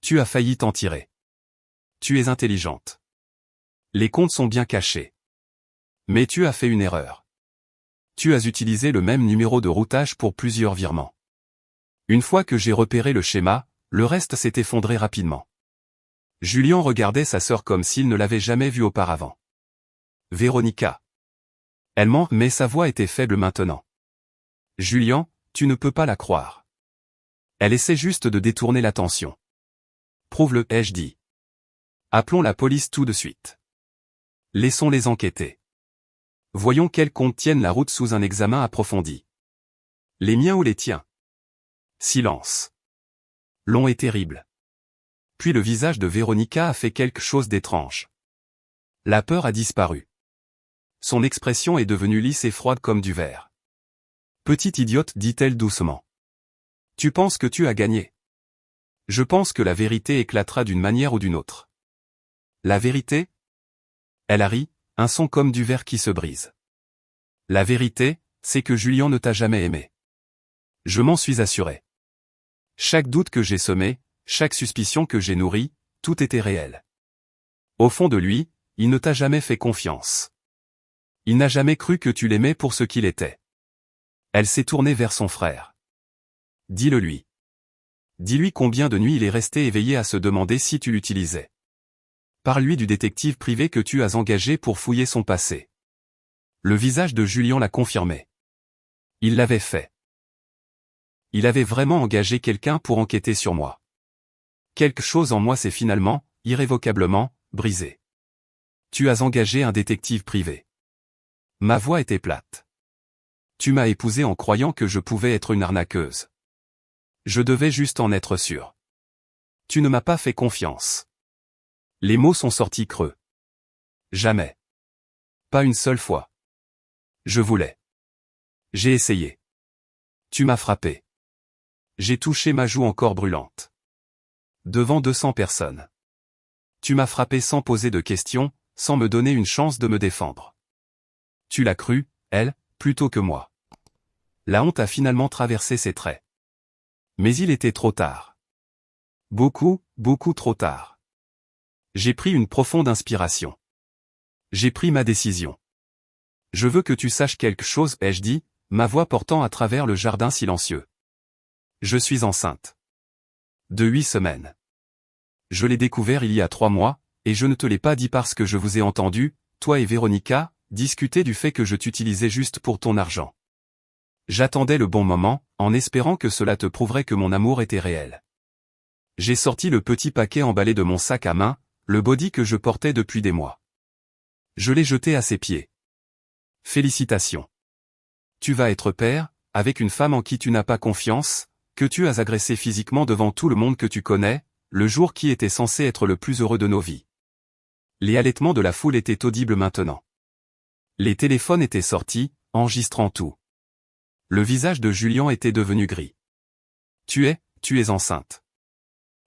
Tu as failli t'en tirer. Tu es intelligente. Les comptes sont bien cachés. Mais tu as fait une erreur. Tu as utilisé le même numéro de routage pour plusieurs virements. Une fois que j'ai repéré le schéma, le reste s'est effondré rapidement. Julien regardait sa sœur comme s'il ne l'avait jamais vue auparavant. Véronica. Elle ment, mais sa voix était faible maintenant. Julien, tu ne peux pas la croire. Elle essaie juste de détourner l'attention. Prouve-le, ai-je dit. Appelons la police tout de suite. Laissons-les enquêter. Voyons quels comptes tiennent la route sous un examen approfondi. Les miens ou les tiens? Silence. Long et terrible. Puis le visage de Véronica a fait quelque chose d'étrange. La peur a disparu. Son expression est devenue lisse et froide comme du verre. Petite idiote, dit-elle doucement. Tu penses que tu as gagné. Je pense que la vérité éclatera d'une manière ou d'une autre. La vérité? Elle a ri, un son comme du verre qui se brise. La vérité, c'est que Julien ne t'a jamais aimé. Je m'en suis assuré. Chaque doute que j'ai semé, chaque suspicion que j'ai nourrie, tout était réel. Au fond de lui, il ne t'a jamais fait confiance. Il n'a jamais cru que tu l'aimais pour ce qu'il était. Elle s'est tournée vers son frère. Dis-le lui. Dis-lui combien de nuits il est resté éveillé à se demander si tu l'utilisais. Parle-lui du détective privé que tu as engagé pour fouiller son passé. Le visage de Julien l'a confirmé. Il l'avait fait. Il avait vraiment engagé quelqu'un pour enquêter sur moi. Quelque chose en moi s'est finalement, irrévocablement, brisé. Tu as engagé un détective privé. Ma voix était plate. Tu m'as épousé en croyant que je pouvais être une arnaqueuse. Je devais juste en être sûr. Tu ne m'as pas fait confiance. Les mots sont sortis creux. Jamais. Pas une seule fois. Je voulais. J'ai essayé. Tu m'as frappé. J'ai touché ma joue encore brûlante. Devant 200 personnes. Tu m'as frappé sans poser de questions, sans me donner une chance de me défendre. Tu l'as cru, elle, plutôt que moi. La honte a finalement traversé ses traits. Mais il était trop tard. Beaucoup, beaucoup trop tard. J'ai pris une profonde inspiration. J'ai pris ma décision. Je veux que tu saches quelque chose, ai-je dit, ma voix portant à travers le jardin silencieux. Je suis enceinte. De 8 semaines. Je l'ai découvert il y a 3 mois, et je ne te l'ai pas dit parce que je vous ai entendu, toi et Véronica, discuter du fait que je t'utilisais juste pour ton argent. J'attendais le bon moment, en espérant que cela te prouverait que mon amour était réel. J'ai sorti le petit paquet emballé de mon sac à main, le body que je portais depuis des mois. Je l'ai jeté à ses pieds. Félicitations. Tu vas être père, avec une femme en qui tu n'as pas confiance, que tu as agressée physiquement devant tout le monde que tu connais, le jour qui était censé être le plus heureux de nos vies. Les halètements de la foule étaient audibles maintenant. Les téléphones étaient sortis, enregistrant tout. Le visage de Julien était devenu gris. Tu es enceinte.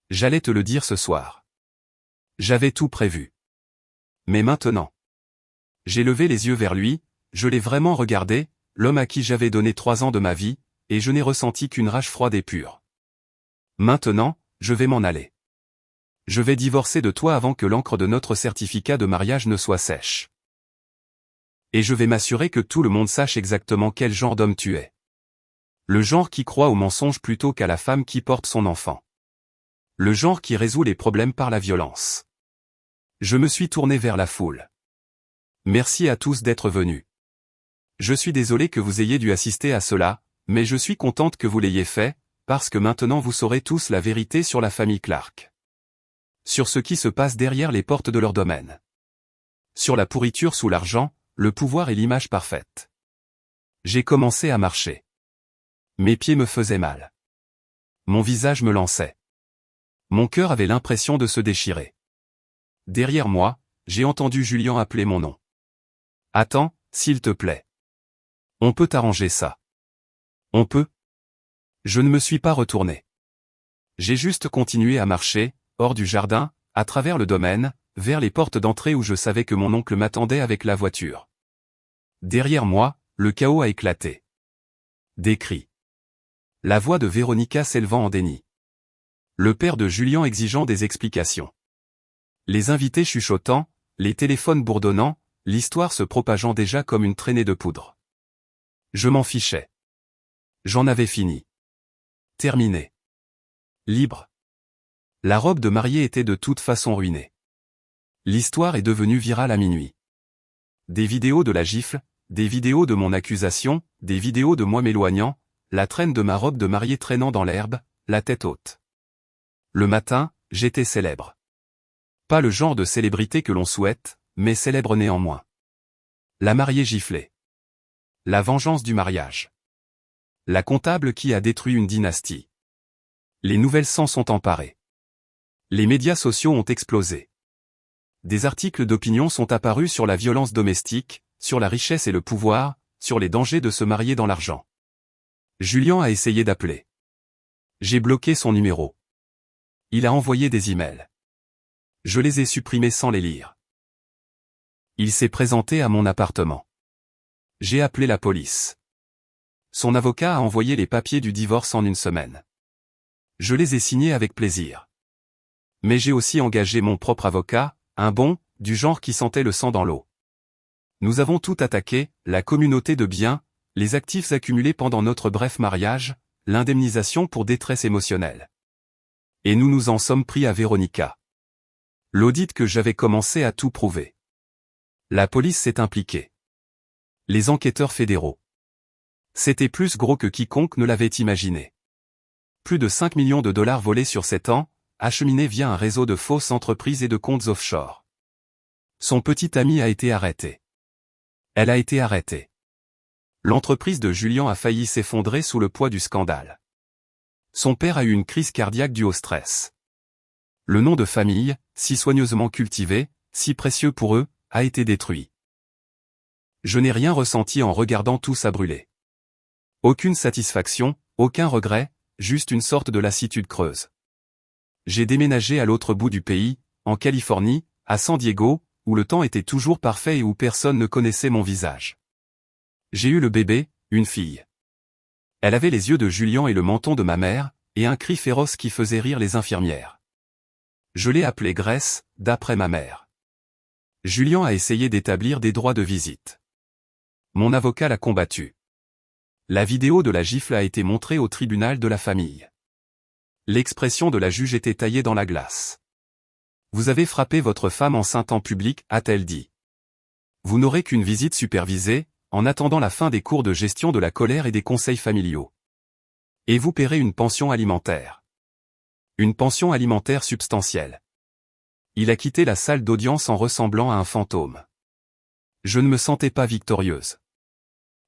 J'allais te le dire ce soir. J'avais tout prévu. Mais maintenant. J'ai levé les yeux vers lui, je l'ai vraiment regardé, l'homme à qui j'avais donné 3 ans de ma vie, et je n'ai ressenti qu'une rage froide et pure. Maintenant, je vais m'en aller. Je vais divorcer de toi avant que l'encre de notre certificat de mariage ne soit sèche. Et je vais m'assurer que tout le monde sache exactement quel genre d'homme tu es. Le genre qui croit au mensonge plutôt qu'à la femme qui porte son enfant. Le genre qui résout les problèmes par la violence. Je me suis tourné vers la foule. Merci à tous d'être venus. Je suis désolé que vous ayez dû assister à cela, mais je suis contente que vous l'ayez fait, parce que maintenant vous saurez tous la vérité sur la famille Clark. Sur ce qui se passe derrière les portes de leur domaine. Sur la pourriture sous l'argent, le pouvoir et l'image parfaite. J'ai commencé à marcher. Mes pieds me faisaient mal. Mon visage me lançait. Mon cœur avait l'impression de se déchirer. Derrière moi, j'ai entendu Julien appeler mon nom. Attends, s'il te plaît. On peut arranger ça. On peut. Je ne me suis pas retourné. J'ai juste continué à marcher, hors du jardin, à travers le domaine, vers les portes d'entrée où je savais que mon oncle m'attendait avec la voiture. Derrière moi, le chaos a éclaté. Des cris. La voix de Véronica s'élevant en déni. Le père de Julien exigeant des explications. Les invités chuchotant, les téléphones bourdonnant, l'histoire se propageant déjà comme une traînée de poudre. Je m'en fichais. J'en avais fini. Terminé. Libre. La robe de mariée était de toute façon ruinée. L'histoire est devenue virale à minuit. Des vidéos de la gifle, des vidéos de mon accusation, des vidéos de moi m'éloignant, la traîne de ma robe de mariée traînant dans l'herbe, la tête haute. Le matin, j'étais célèbre. Pas le genre de célébrité que l'on souhaite, mais célèbre néanmoins. La mariée giflée. La vengeance du mariage. La comptable qui a détruit une dynastie. Les nouvelles s'en sont emparées. Les médias sociaux ont explosé. Des articles d'opinion sont apparus sur la violence domestique, sur la richesse et le pouvoir, sur les dangers de se marier dans l'argent. Julien a essayé d'appeler. J'ai bloqué son numéro. Il a envoyé des emails. Je les ai supprimés sans les lire. Il s'est présenté à mon appartement. J'ai appelé la police. Son avocat a envoyé les papiers du divorce en une semaine. Je les ai signés avec plaisir. Mais j'ai aussi engagé mon propre avocat, un bon, du genre qui sentait le sang dans l'eau. Nous avons tout attaqué, la communauté de biens, les actifs accumulés pendant notre bref mariage, l'indemnisation pour détresse émotionnelle. Et nous nous en sommes pris à Véronica. L'audit que j'avais commencé a tout prouvé. La police s'est impliquée. Les enquêteurs fédéraux. C'était plus gros que quiconque ne l'avait imaginé. Plus de 5 millions de dollars volés sur 7 ans, acheminés via un réseau de fausses entreprises et de comptes offshore. Son petit ami a été arrêté. Elle a été arrêtée. L'entreprise de Julian a failli s'effondrer sous le poids du scandale. Son père a eu une crise cardiaque due au stress. Le nom de famille, si soigneusement cultivé, si précieux pour eux, a été détruit. Je n'ai rien ressenti en regardant tout ça brûler. Aucune satisfaction, aucun regret, juste une sorte de lassitude creuse. J'ai déménagé à l'autre bout du pays, en Californie, à San Diego, où le temps était toujours parfait et où personne ne connaissait mon visage. J'ai eu le bébé, une fille. Elle avait les yeux de Julian et le menton de ma mère, et un cri féroce qui faisait rire les infirmières. Je l'ai appelée Grace, d'après ma mère. Julian a essayé d'établir des droits de visite. Mon avocat l'a combattu. La vidéo de la gifle a été montrée au tribunal de la famille. L'expression de la juge était taillée dans la glace. Vous avez frappé votre femme enceinte en public, a-t-elle dit. Vous n'aurez qu'une visite supervisée, en attendant la fin des cours de gestion de la colère et des conseils familiaux. Et vous paierez une pension alimentaire. Une pension alimentaire substantielle. Il a quitté la salle d'audience en ressemblant à un fantôme. Je ne me sentais pas victorieuse.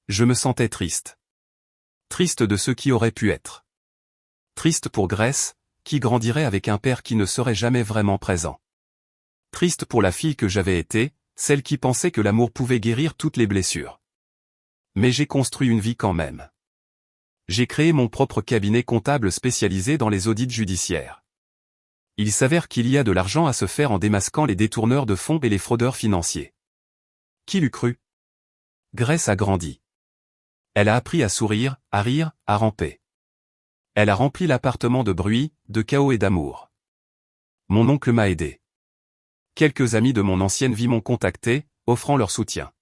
Je me sentais triste. Triste de ce qui aurait pu être. Triste pour Grace, qui grandirait avec un père qui ne serait jamais vraiment présent. Triste pour la fille que j'avais été, celle qui pensait que l'amour pouvait guérir toutes les blessures. Mais j'ai construit une vie quand même. J'ai créé mon propre cabinet comptable spécialisé dans les audits judiciaires. Il s'avère qu'il y a de l'argent à se faire en démasquant les détourneurs de fonds et les fraudeurs financiers. Qui l'eût cru? Grace a grandi. Elle a appris à sourire, à rire, à ramper. Elle a rempli l'appartement de bruit, de chaos et d'amour. Mon oncle m'a aidé. Quelques amis de mon ancienne vie m'ont contacté, offrant leur soutien.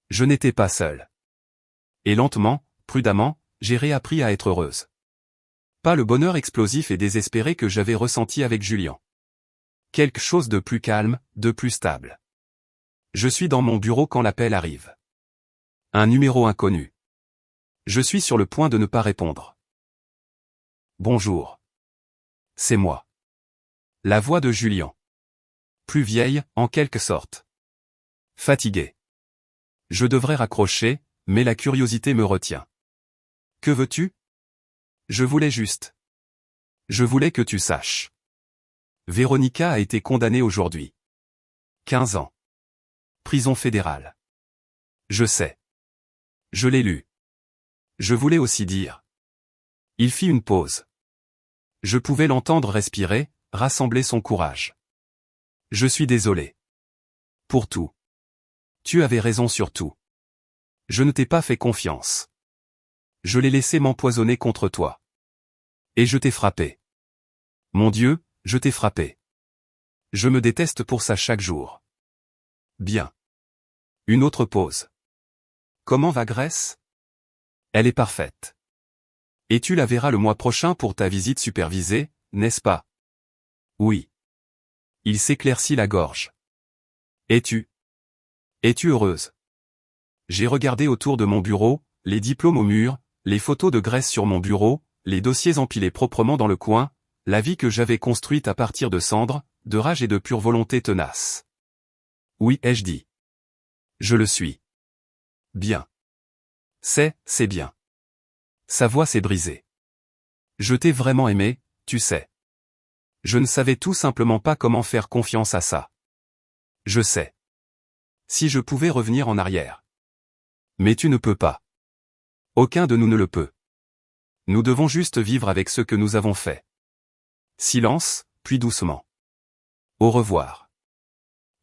Je n'étais pas seul. Et lentement, prudemment, j'ai réappris à être heureuse. Pas le bonheur explosif et désespéré que j'avais ressenti avec Julian. Quelque chose de plus calme, de plus stable. Je suis dans mon bureau quand l'appel arrive. Un numéro inconnu. Je suis sur le point de ne pas répondre. Bonjour. C'est moi. La voix de Julian. Plus vieille, en quelque sorte. Fatiguée. Je devrais raccrocher, mais la curiosité me retient. Que veux-tu? Je voulais juste. Je voulais que tu saches. Véronica a été condamnée aujourd'hui. 15 ans. Prison fédérale. Je sais. Je l'ai lu. Je voulais aussi dire. Il fit une pause. Je pouvais l'entendre respirer, rassembler son courage. Je suis désolé. Pour tout. Tu avais raison sur tout. Je ne t'ai pas fait confiance. Je l'ai laissé m'empoisonner contre toi. Et je t'ai frappé. Mon Dieu, je t'ai frappé. Je me déteste pour ça chaque jour. Bien. Une autre pause. Comment va Grace? Elle est parfaite. Et tu la verras le mois prochain pour ta visite supervisée, n'est-ce pas? Oui. Il s'éclaircit la gorge. Es-tu heureuse? J'ai regardé autour de mon bureau, les diplômes au mur, les photos de Grace sur mon bureau, les dossiers empilés proprement dans le coin, la vie que j'avais construite à partir de cendres, de rage et de pure volonté tenace. Oui, ai-je dit. Je le suis. Bien. C'est bien. Sa voix s'est brisée. Je t'ai vraiment aimé, tu sais. Je ne savais tout simplement pas comment faire confiance à ça. Je sais. Si je pouvais revenir en arrière. Mais tu ne peux pas. Aucun de nous ne le peut. Nous devons juste vivre avec ce que nous avons fait. Silence, puis doucement. Au revoir.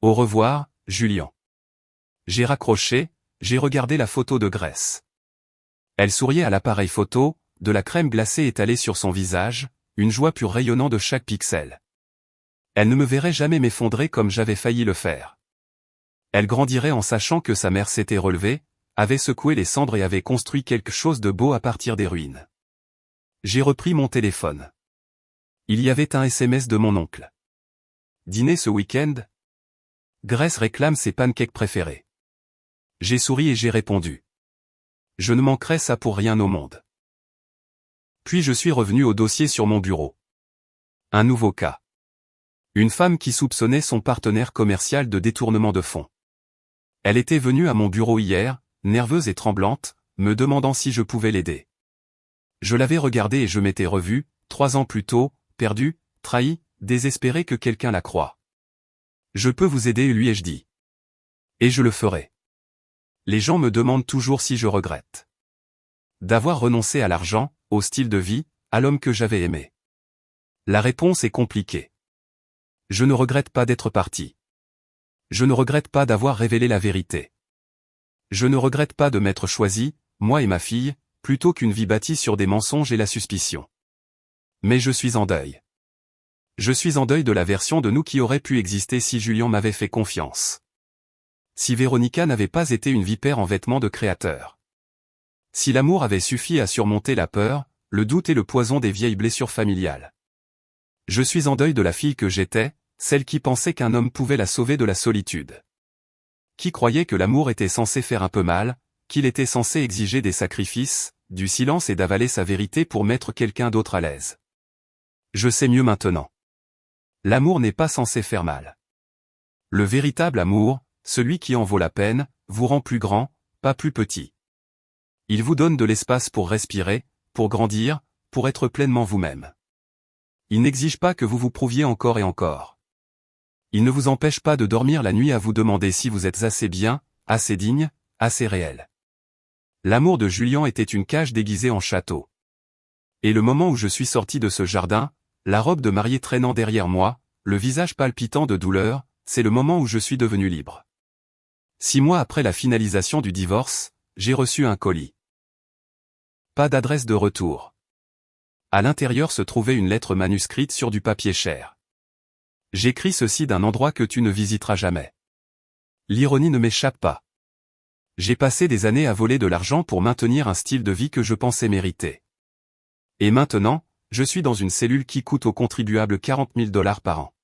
Au revoir, Julian. J'ai raccroché, j'ai regardé la photo de Grace. Elle souriait à l'appareil photo, de la crème glacée étalée sur son visage, une joie pure rayonnant de chaque pixel. Elle ne me verrait jamais m'effondrer comme j'avais failli le faire. Elle grandirait en sachant que sa mère s'était relevée, avait secoué les cendres et avait construit quelque chose de beau à partir des ruines. J'ai repris mon téléphone. Il y avait un SMS de mon oncle. Dîner ce week-end? Grace réclame ses pancakes préférés. J'ai souri et j'ai répondu. Je ne manquerai ça pour rien au monde. Puis je suis revenu au dossier sur mon bureau. Un nouveau cas. Une femme qui soupçonnait son partenaire commercial de détournement de fonds. Elle était venue à mon bureau hier, nerveuse et tremblante, me demandant si je pouvais l'aider. Je l'avais regardée et je m'étais revu, 3 ans plus tôt, perdu, trahi, désespéré que quelqu'un la croie. Je peux vous aider, lui ai-je dit. Et je le ferai. Les gens me demandent toujours si je regrette d'avoir renoncé à l'argent, au style de vie, à l'homme que j'avais aimé. La réponse est compliquée. Je ne regrette pas d'être parti. Je ne regrette pas d'avoir révélé la vérité. Je ne regrette pas de m'être choisi, moi et ma fille, plutôt qu'une vie bâtie sur des mensonges et la suspicion. Mais je suis en deuil. Je suis en deuil de la version de nous qui aurait pu exister si Julien m'avait fait confiance. Si Véronica n'avait pas été une vipère en vêtements de créateur. Si l'amour avait suffi à surmonter la peur, le doute et le poison des vieilles blessures familiales. Je suis en deuil de la fille que j'étais, celle qui pensait qu'un homme pouvait la sauver de la solitude. Qui croyait que l'amour était censé faire un peu mal, qu'il était censé exiger des sacrifices, du silence et d'avaler sa vérité pour mettre quelqu'un d'autre à l'aise. Je sais mieux maintenant. L'amour n'est pas censé faire mal. Le véritable amour, celui qui en vaut la peine, vous rend plus grand, pas plus petit. Il vous donne de l'espace pour respirer, pour grandir, pour être pleinement vous-même. Il n'exige pas que vous vous prouviez encore et encore. Il ne vous empêche pas de dormir la nuit à vous demander si vous êtes assez bien, assez digne, assez réel. L'amour de Julien était une cage déguisée en château. Et le moment où je suis sorti de ce jardin, la robe de mariée traînant derrière moi, le visage palpitant de douleur, c'est le moment où je suis devenu libre. 6 mois après la finalisation du divorce, j'ai reçu un colis. Pas d'adresse de retour. À l'intérieur se trouvait une lettre manuscrite sur du papier cher. J'écris ceci d'un endroit que tu ne visiteras jamais. L'ironie ne m'échappe pas. J'ai passé des années à voler de l'argent pour maintenir un style de vie que je pensais mériter. Et maintenant, je suis dans une cellule qui coûte aux contribuables 40 000 $ par an.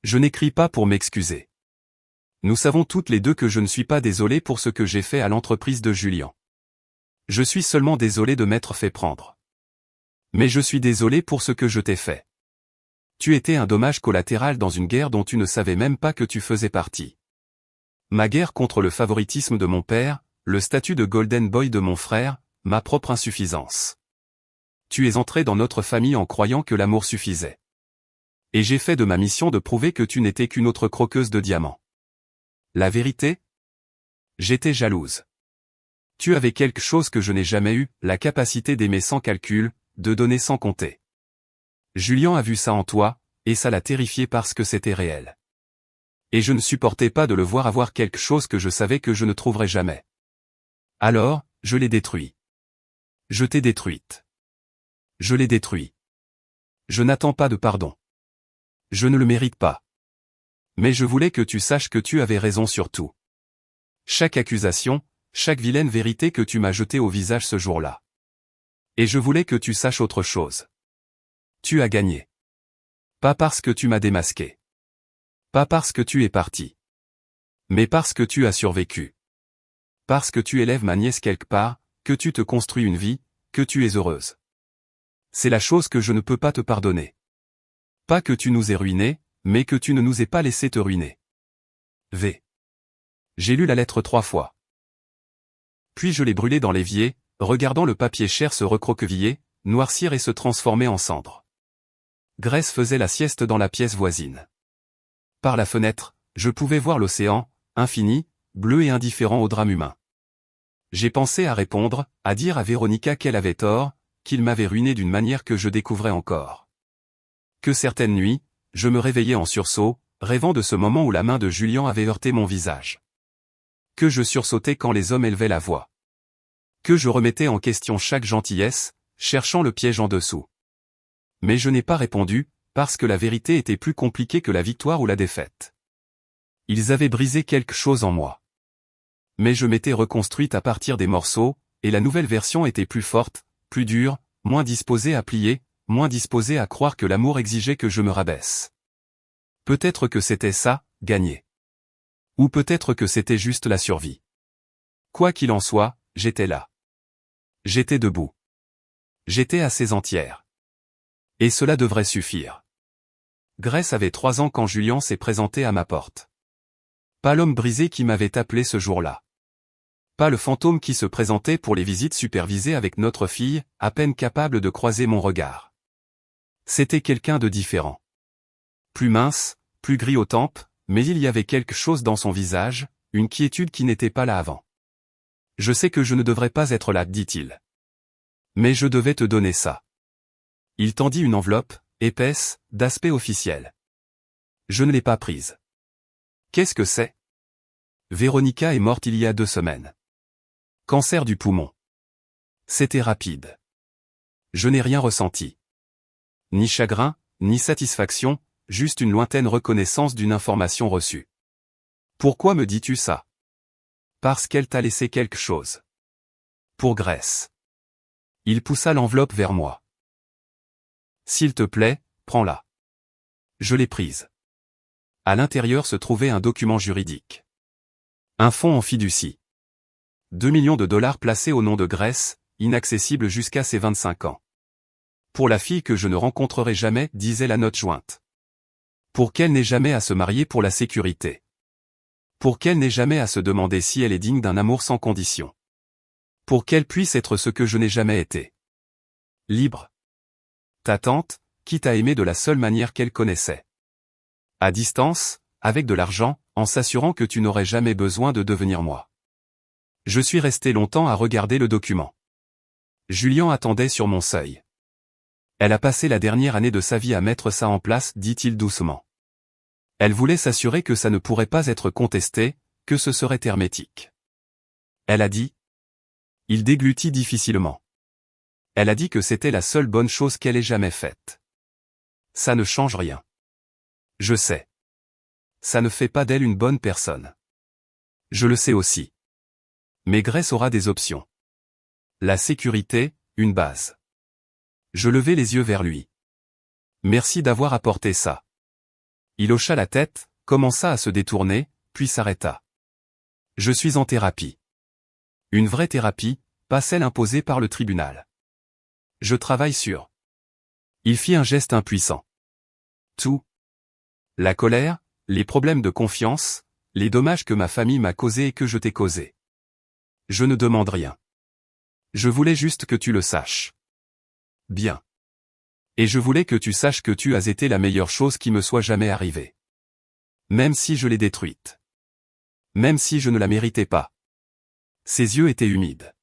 Je n'écris pas pour m'excuser. Nous savons toutes les deux que je ne suis pas désolé pour ce que j'ai fait à l'entreprise de Julien. Je suis seulement désolé de m'être fait prendre. Mais je suis désolé pour ce que je t'ai fait. Tu étais un dommage collatéral dans une guerre dont tu ne savais même pas que tu faisais partie. Ma guerre contre le favoritisme de mon père, le statut de Golden Boy de mon frère, ma propre insuffisance. Tu es entré dans notre famille en croyant que l'amour suffisait. Et j'ai fait de ma mission de prouver que tu n'étais qu'une autre croqueuse de diamants. La vérité? J'étais jalouse. Tu avais quelque chose que je n'ai jamais eu, la capacité d'aimer sans calcul, de donner sans compter. Julien a vu ça en toi, et ça l'a terrifié parce que c'était réel. Et je ne supportais pas de le voir avoir quelque chose que je savais que je ne trouverais jamais. Alors, je l'ai détruit. Je t'ai détruite. Je l'ai détruit. Je n'attends pas de pardon. Je ne le mérite pas. Mais je voulais que tu saches que tu avais raison sur tout. Chaque accusation, chaque vilaine vérité que tu m'as jetée au visage ce jour-là. Et je voulais que tu saches autre chose. Tu as gagné. Pas parce que tu m'as démasqué. Pas parce que tu es parti. Mais parce que tu as survécu. Parce que tu élèves ma nièce quelque part, que tu te construis une vie, que tu es heureuse. C'est la chose que je ne peux pas te pardonner. Pas que tu nous aies ruinés, mais que tu ne nous aies pas laissé te ruiner. V. J'ai lu la lettre 3 fois. Puis je l'ai brûlée dans l'évier, regardant le papier cher se recroqueviller, noircir et se transformer en cendres. Grace faisait la sieste dans la pièce voisine. Par la fenêtre, je pouvais voir l'océan, infini, bleu et indifférent au drame humain. J'ai pensé à répondre, à dire à Véronica qu'elle avait tort, qu'il m'avait ruiné d'une manière que je découvrais encore. Que certaines nuits, je me réveillais en sursaut, rêvant de ce moment où la main de Julien avait heurté mon visage. Que je sursautais quand les hommes élevaient la voix. Que je remettais en question chaque gentillesse, cherchant le piège en dessous. Mais je n'ai pas répondu, parce que la vérité était plus compliquée que la victoire ou la défaite. Ils avaient brisé quelque chose en moi. Mais je m'étais reconstruite à partir des morceaux, et la nouvelle version était plus forte, plus dure, moins disposée à plier, moins disposée à croire que l'amour exigeait que je me rabaisse. Peut-être que c'était ça, gagner. Ou peut-être que c'était juste la survie. Quoi qu'il en soit, j'étais là. J'étais debout. J'étais assez entière. Et cela devrait suffire. Grace avait 3 ans quand Julian s'est présenté à ma porte. Pas l'homme brisé qui m'avait appelé ce jour-là. Pas le fantôme qui se présentait pour les visites supervisées avec notre fille, à peine capable de croiser mon regard. C'était quelqu'un de différent. Plus mince, plus gris aux tempes, mais il y avait quelque chose dans son visage, une quiétude qui n'était pas là avant. « Je sais que je ne devrais pas être là, dit-il. Mais je devais te donner ça. » Il tendit une enveloppe, épaisse, d'aspect officiel. Je ne l'ai pas prise. Qu'est-ce que c'est? Véronica est morte il y a 2 semaines. Cancer du poumon. C'était rapide. Je n'ai rien ressenti. Ni chagrin, ni satisfaction, juste une lointaine reconnaissance d'une information reçue. Pourquoi me dis-tu ça? Parce qu'elle t'a laissé quelque chose. Pour Grace. Il poussa l'enveloppe vers moi. S'il te plaît, prends-la. Je l'ai prise. À l'intérieur se trouvait un document juridique. Un fonds en fiducie. 2 millions de dollars placés au nom de Grace, inaccessible jusqu'à ses 25 ans. Pour la fille que je ne rencontrerai jamais, disait la note jointe. Pour qu'elle n'ait jamais à se marier pour la sécurité. Pour qu'elle n'ait jamais à se demander si elle est digne d'un amour sans condition. Pour qu'elle puisse être ce que je n'ai jamais été. Libre. Ta tante, qui t'a aimé de la seule manière qu'elle connaissait. À distance, avec de l'argent, en s'assurant que tu n'aurais jamais besoin de devenir moi. Je suis resté longtemps à regarder le document. Julian attendait sur mon seuil. Elle a passé la dernière année de sa vie à mettre ça en place, dit-il doucement. Elle voulait s'assurer que ça ne pourrait pas être contesté, que ce serait hermétique. Elle a dit. Il déglutit difficilement. Elle a dit que c'était la seule bonne chose qu'elle ait jamais faite. Ça ne change rien. Je sais. Ça ne fait pas d'elle une bonne personne. Je le sais aussi. Mais Grace aura des options. La sécurité, une base. Je levai les yeux vers lui. Merci d'avoir apporté ça. Il hocha la tête, commença à se détourner, puis s'arrêta. Je suis en thérapie. Une vraie thérapie, pas celle imposée par le tribunal. Je travaille sur. Il fit un geste impuissant. Tout. La colère, les problèmes de confiance, les dommages que ma famille m'a causés et que je t'ai causés. Je ne demande rien. Je voulais juste que tu le saches. Bien. Et je voulais que tu saches que tu as été la meilleure chose qui me soit jamais arrivée. Même si je l'ai détruite. Même si je ne la méritais pas. Ses yeux étaient humides.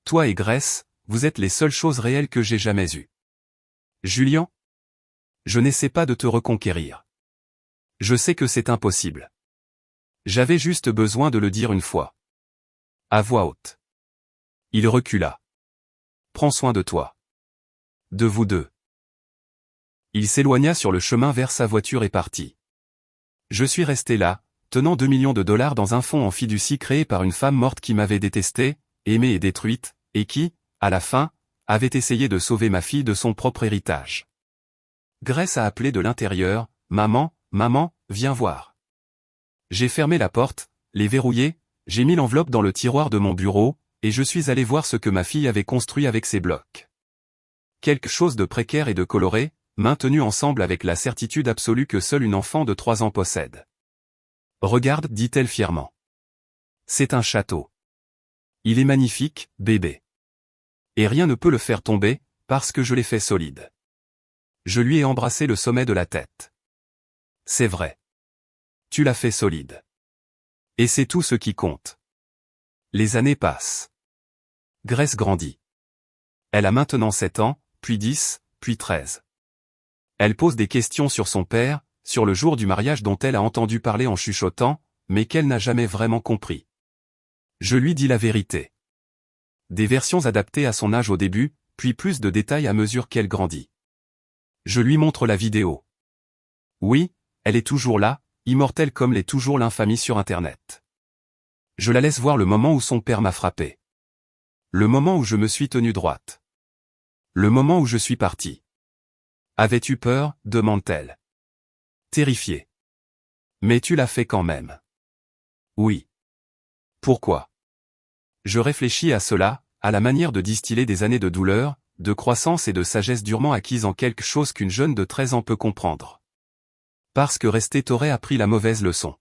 Toi et Grace, vous êtes les seules choses réelles que j'ai jamais eues. Julian? Je n'essaie pas de te reconquérir. Je sais que c'est impossible. J'avais juste besoin de le dire une fois. À voix haute. Il recula. Prends soin de toi. De vous deux. Il s'éloigna sur le chemin vers sa voiture et partit. Je suis resté là, tenant 2 millions de dollars dans un fonds en fiducie créé par une femme morte qui m'avait détesté, aimée et détruite, et qui, à la fin, avait essayé de sauver ma fille de son propre héritage. Grace a appelé de l'intérieur, « Maman, maman, viens voir. » J'ai fermé la porte, les verrouillé, j'ai mis l'enveloppe dans le tiroir de mon bureau, et je suis allé voir ce que ma fille avait construit avec ses blocs. Quelque chose de précaire et de coloré, maintenu ensemble avec la certitude absolue que seul une enfant de 3 ans possède. Regarde, dit-elle fièrement. C'est un château. Il est magnifique, bébé. Et rien ne peut le faire tomber, parce que je l'ai fait solide. Je lui ai embrassé le sommet de la tête. C'est vrai. Tu l'as fait solide. Et c'est tout ce qui compte. Les années passent. Grace grandit. Elle a maintenant 7 ans, puis 10, puis 13. Elle pose des questions sur son père, sur le jour du mariage dont elle a entendu parler en chuchotant, mais qu'elle n'a jamais vraiment compris. Je lui dis la vérité. Des versions adaptées à son âge au début, puis plus de détails à mesure qu'elle grandit. Je lui montre la vidéo. Oui, elle est toujours là, immortelle comme l'est toujours l'infamie sur Internet. Je la laisse voir le moment où son père m'a frappé. Le moment où je me suis tenu droite. Le moment où je suis parti. Avais-tu peur, demande-t-elle. Terrifiée. Mais tu l'as fait quand même. Oui. Pourquoi? Je réfléchis à cela, à la manière de distiller des années de douleur, de croissance et de sagesse durement acquise en quelque chose qu'une jeune de 13 ans peut comprendre. Parce que rester t'aurait appris la mauvaise leçon.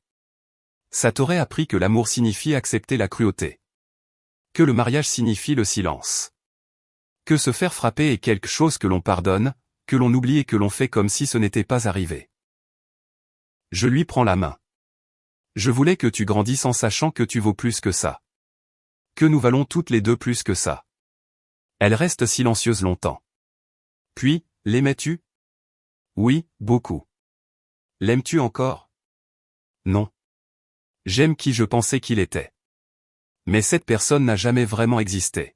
Ça t'aurait appris que l'amour signifie accepter la cruauté. Que le mariage signifie le silence. Que se faire frapper est quelque chose que l'on pardonne, que l'on oublie et que l'on fait comme si ce n'était pas arrivé. Je lui prends la main. Je voulais que tu grandisses en sachant que tu vaux plus que ça. Que nous valons toutes les deux plus que ça. Elle reste silencieuse longtemps. Puis, l'aimais-tu? Oui, beaucoup. L'aimes-tu encore? Non. J'aime qui je pensais qu'il était. Mais cette personne n'a jamais vraiment existé.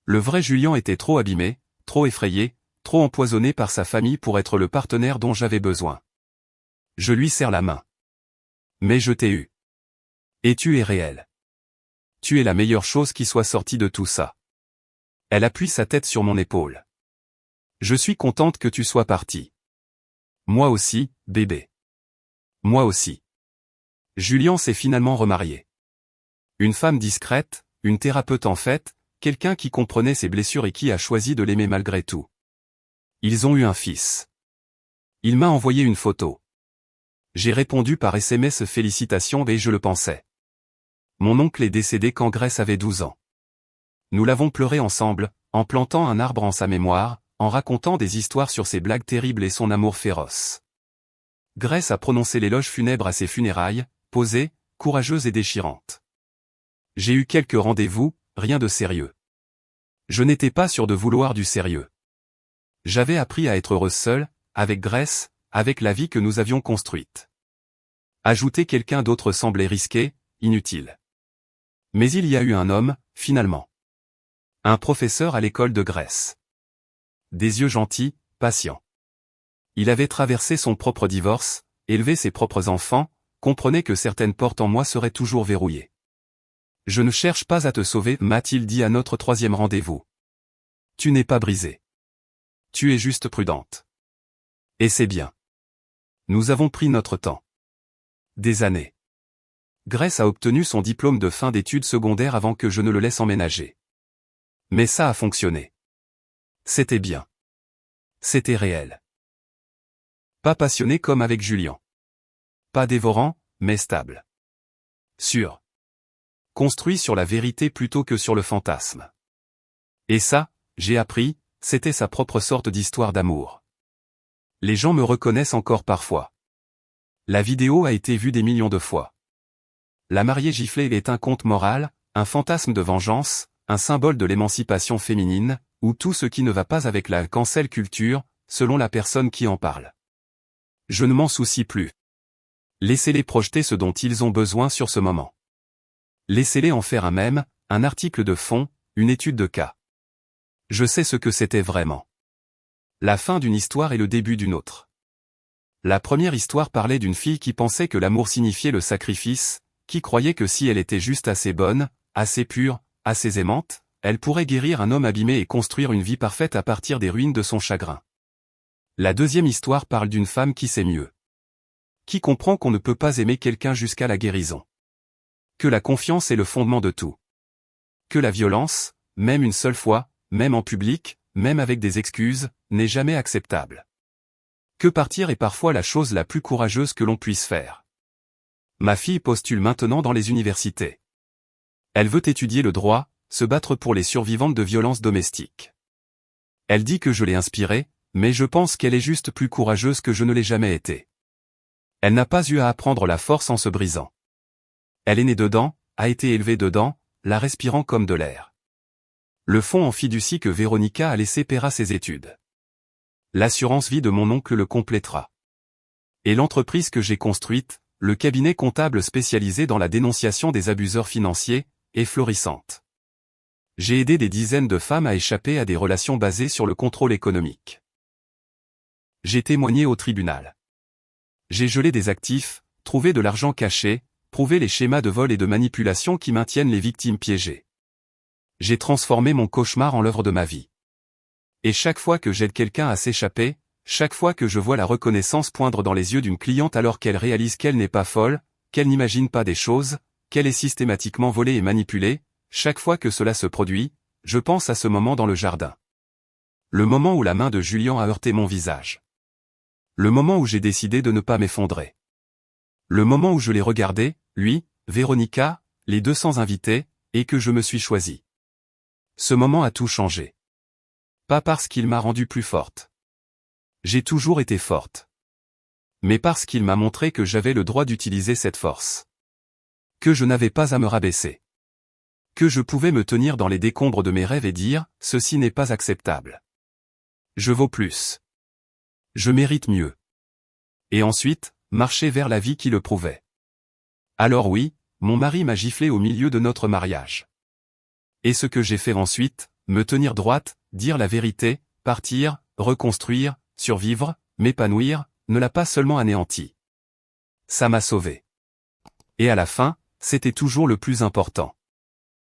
Le vrai Julien était trop abîmé, trop effrayé, trop empoisonné par sa famille pour être le partenaire dont j'avais besoin. Je lui serre la main. Mais je t'ai eu. Et tu es réel. Tu es la meilleure chose qui soit sortie de tout ça. Elle appuie sa tête sur mon épaule. Je suis contente que tu sois parti. Moi aussi, bébé. Moi aussi. Julien s'est finalement remarié. Une femme discrète, une thérapeute en fait, quelqu'un qui comprenait ses blessures et qui a choisi de l'aimer malgré tout. Ils ont eu un fils. Il m'a envoyé une photo. J'ai répondu par SMS félicitations et je le pensais. Mon oncle est décédé quand Grace avait 12 ans. Nous l'avons pleuré ensemble, en plantant un arbre en sa mémoire, en racontant des histoires sur ses blagues terribles et son amour féroce. Grace a prononcé l'éloge funèbre à ses funérailles, posée, courageuse et déchirante. J'ai eu quelques rendez-vous, rien de sérieux. Je n'étais pas sûr de vouloir du sérieux. J'avais appris à être heureuse seule, avec Grace, avec la vie que nous avions construite. Ajouter quelqu'un d'autre semblait risqué, inutile. Mais il y a eu un homme, finalement. Un professeur à l'école de Grace. Des yeux gentils, patients. Il avait traversé son propre divorce, élevé ses propres enfants, comprenait que certaines portes en moi seraient toujours verrouillées. Je ne cherche pas à te sauver, m'a-t-il dit à notre 3e rendez-vous. Tu n'es pas brisée. Tu es juste prudente. Et c'est bien. Nous avons pris notre temps. Des années. Grace a obtenu son diplôme de fin d'études secondaires avant que je ne le laisse emménager. Mais ça a fonctionné. C'était bien. C'était réel. Pas passionné comme avec Julien. Pas dévorant, mais stable. Sûr. Construit sur la vérité plutôt que sur le fantasme. Et ça, j'ai appris, c'était sa propre sorte d'histoire d'amour. Les gens me reconnaissent encore parfois. La vidéo a été vue des millions de fois. La mariée giflée est un conte moral, un fantasme de vengeance, un symbole de l'émancipation féminine, ou tout ce qui ne va pas avec la cancel culture, selon la personne qui en parle. Je ne m'en soucie plus. Laissez-les projeter ce dont ils ont besoin sur ce moment. Laissez-les en faire un mème, un article de fond, une étude de cas. Je sais ce que c'était vraiment. La fin d'une histoire et le début d'une autre. La première histoire parlait d'une fille qui pensait que l'amour signifiait le sacrifice, qui croyait que si elle était juste assez bonne, assez pure, assez aimante, elle pourrait guérir un homme abîmé et construire une vie parfaite à partir des ruines de son chagrin. La deuxième histoire parle d'une femme qui sait mieux. Qui comprend qu'on ne peut pas aimer quelqu'un jusqu'à la guérison. Que la confiance est le fondement de tout. Que la violence, même une seule fois, même en public, même avec des excuses, n'est jamais acceptable. Que partir est parfois la chose la plus courageuse que l'on puisse faire. Ma fille postule maintenant dans les universités. Elle veut étudier le droit, se battre pour les survivantes de violences domestiques. Elle dit que je l'ai inspirée, mais je pense qu'elle est juste plus courageuse que je ne l'ai jamais été. Elle n'a pas eu à apprendre la force en se brisant. Elle est née dedans, a été élevée dedans, la respirant comme de l'air. Le fonds en fiducie que Véronica a laissé paiera ses études. L'assurance vie de mon oncle le complétera. Et l'entreprise que j'ai construite, le cabinet comptable spécialisé dans la dénonciation des abuseurs financiers, et florissante. J'ai aidé des dizaines de femmes à échapper à des relations basées sur le contrôle économique. J'ai témoigné au tribunal. J'ai gelé des actifs, trouvé de l'argent caché, prouvé les schémas de vol et de manipulation qui maintiennent les victimes piégées. J'ai transformé mon cauchemar en l'œuvre de ma vie. Et chaque fois que j'aide quelqu'un à s'échapper, chaque fois que je vois la reconnaissance poindre dans les yeux d'une cliente alors qu'elle réalise qu'elle n'est pas folle, qu'elle n'imagine pas des choses, qu'elle est systématiquement volée et manipulée, chaque fois que cela se produit, je pense à ce moment dans le jardin. Le moment où la main de Julien a heurté mon visage. Le moment où j'ai décidé de ne pas m'effondrer. Le moment où je l'ai regardé, lui, Véronica, les 200 invités, et que je me suis choisi. Ce moment a tout changé. Pas parce qu'il m'a rendue plus forte. J'ai toujours été forte. Mais parce qu'il m'a montré que j'avais le droit d'utiliser cette force. Que je n'avais pas à me rabaisser. Que je pouvais me tenir dans les décombres de mes rêves et dire, ceci n'est pas acceptable. Je vaux plus. Je mérite mieux. Et ensuite, marcher vers la vie qui le prouvait. Alors oui, mon mari m'a giflé au milieu de notre mariage. Et ce que j'ai fait ensuite, me tenir droite, dire la vérité, partir, reconstruire, survivre, m'épanouir, ne l'a pas seulement anéanti. Ça m'a sauvé. Et à la fin, c'était toujours le plus important.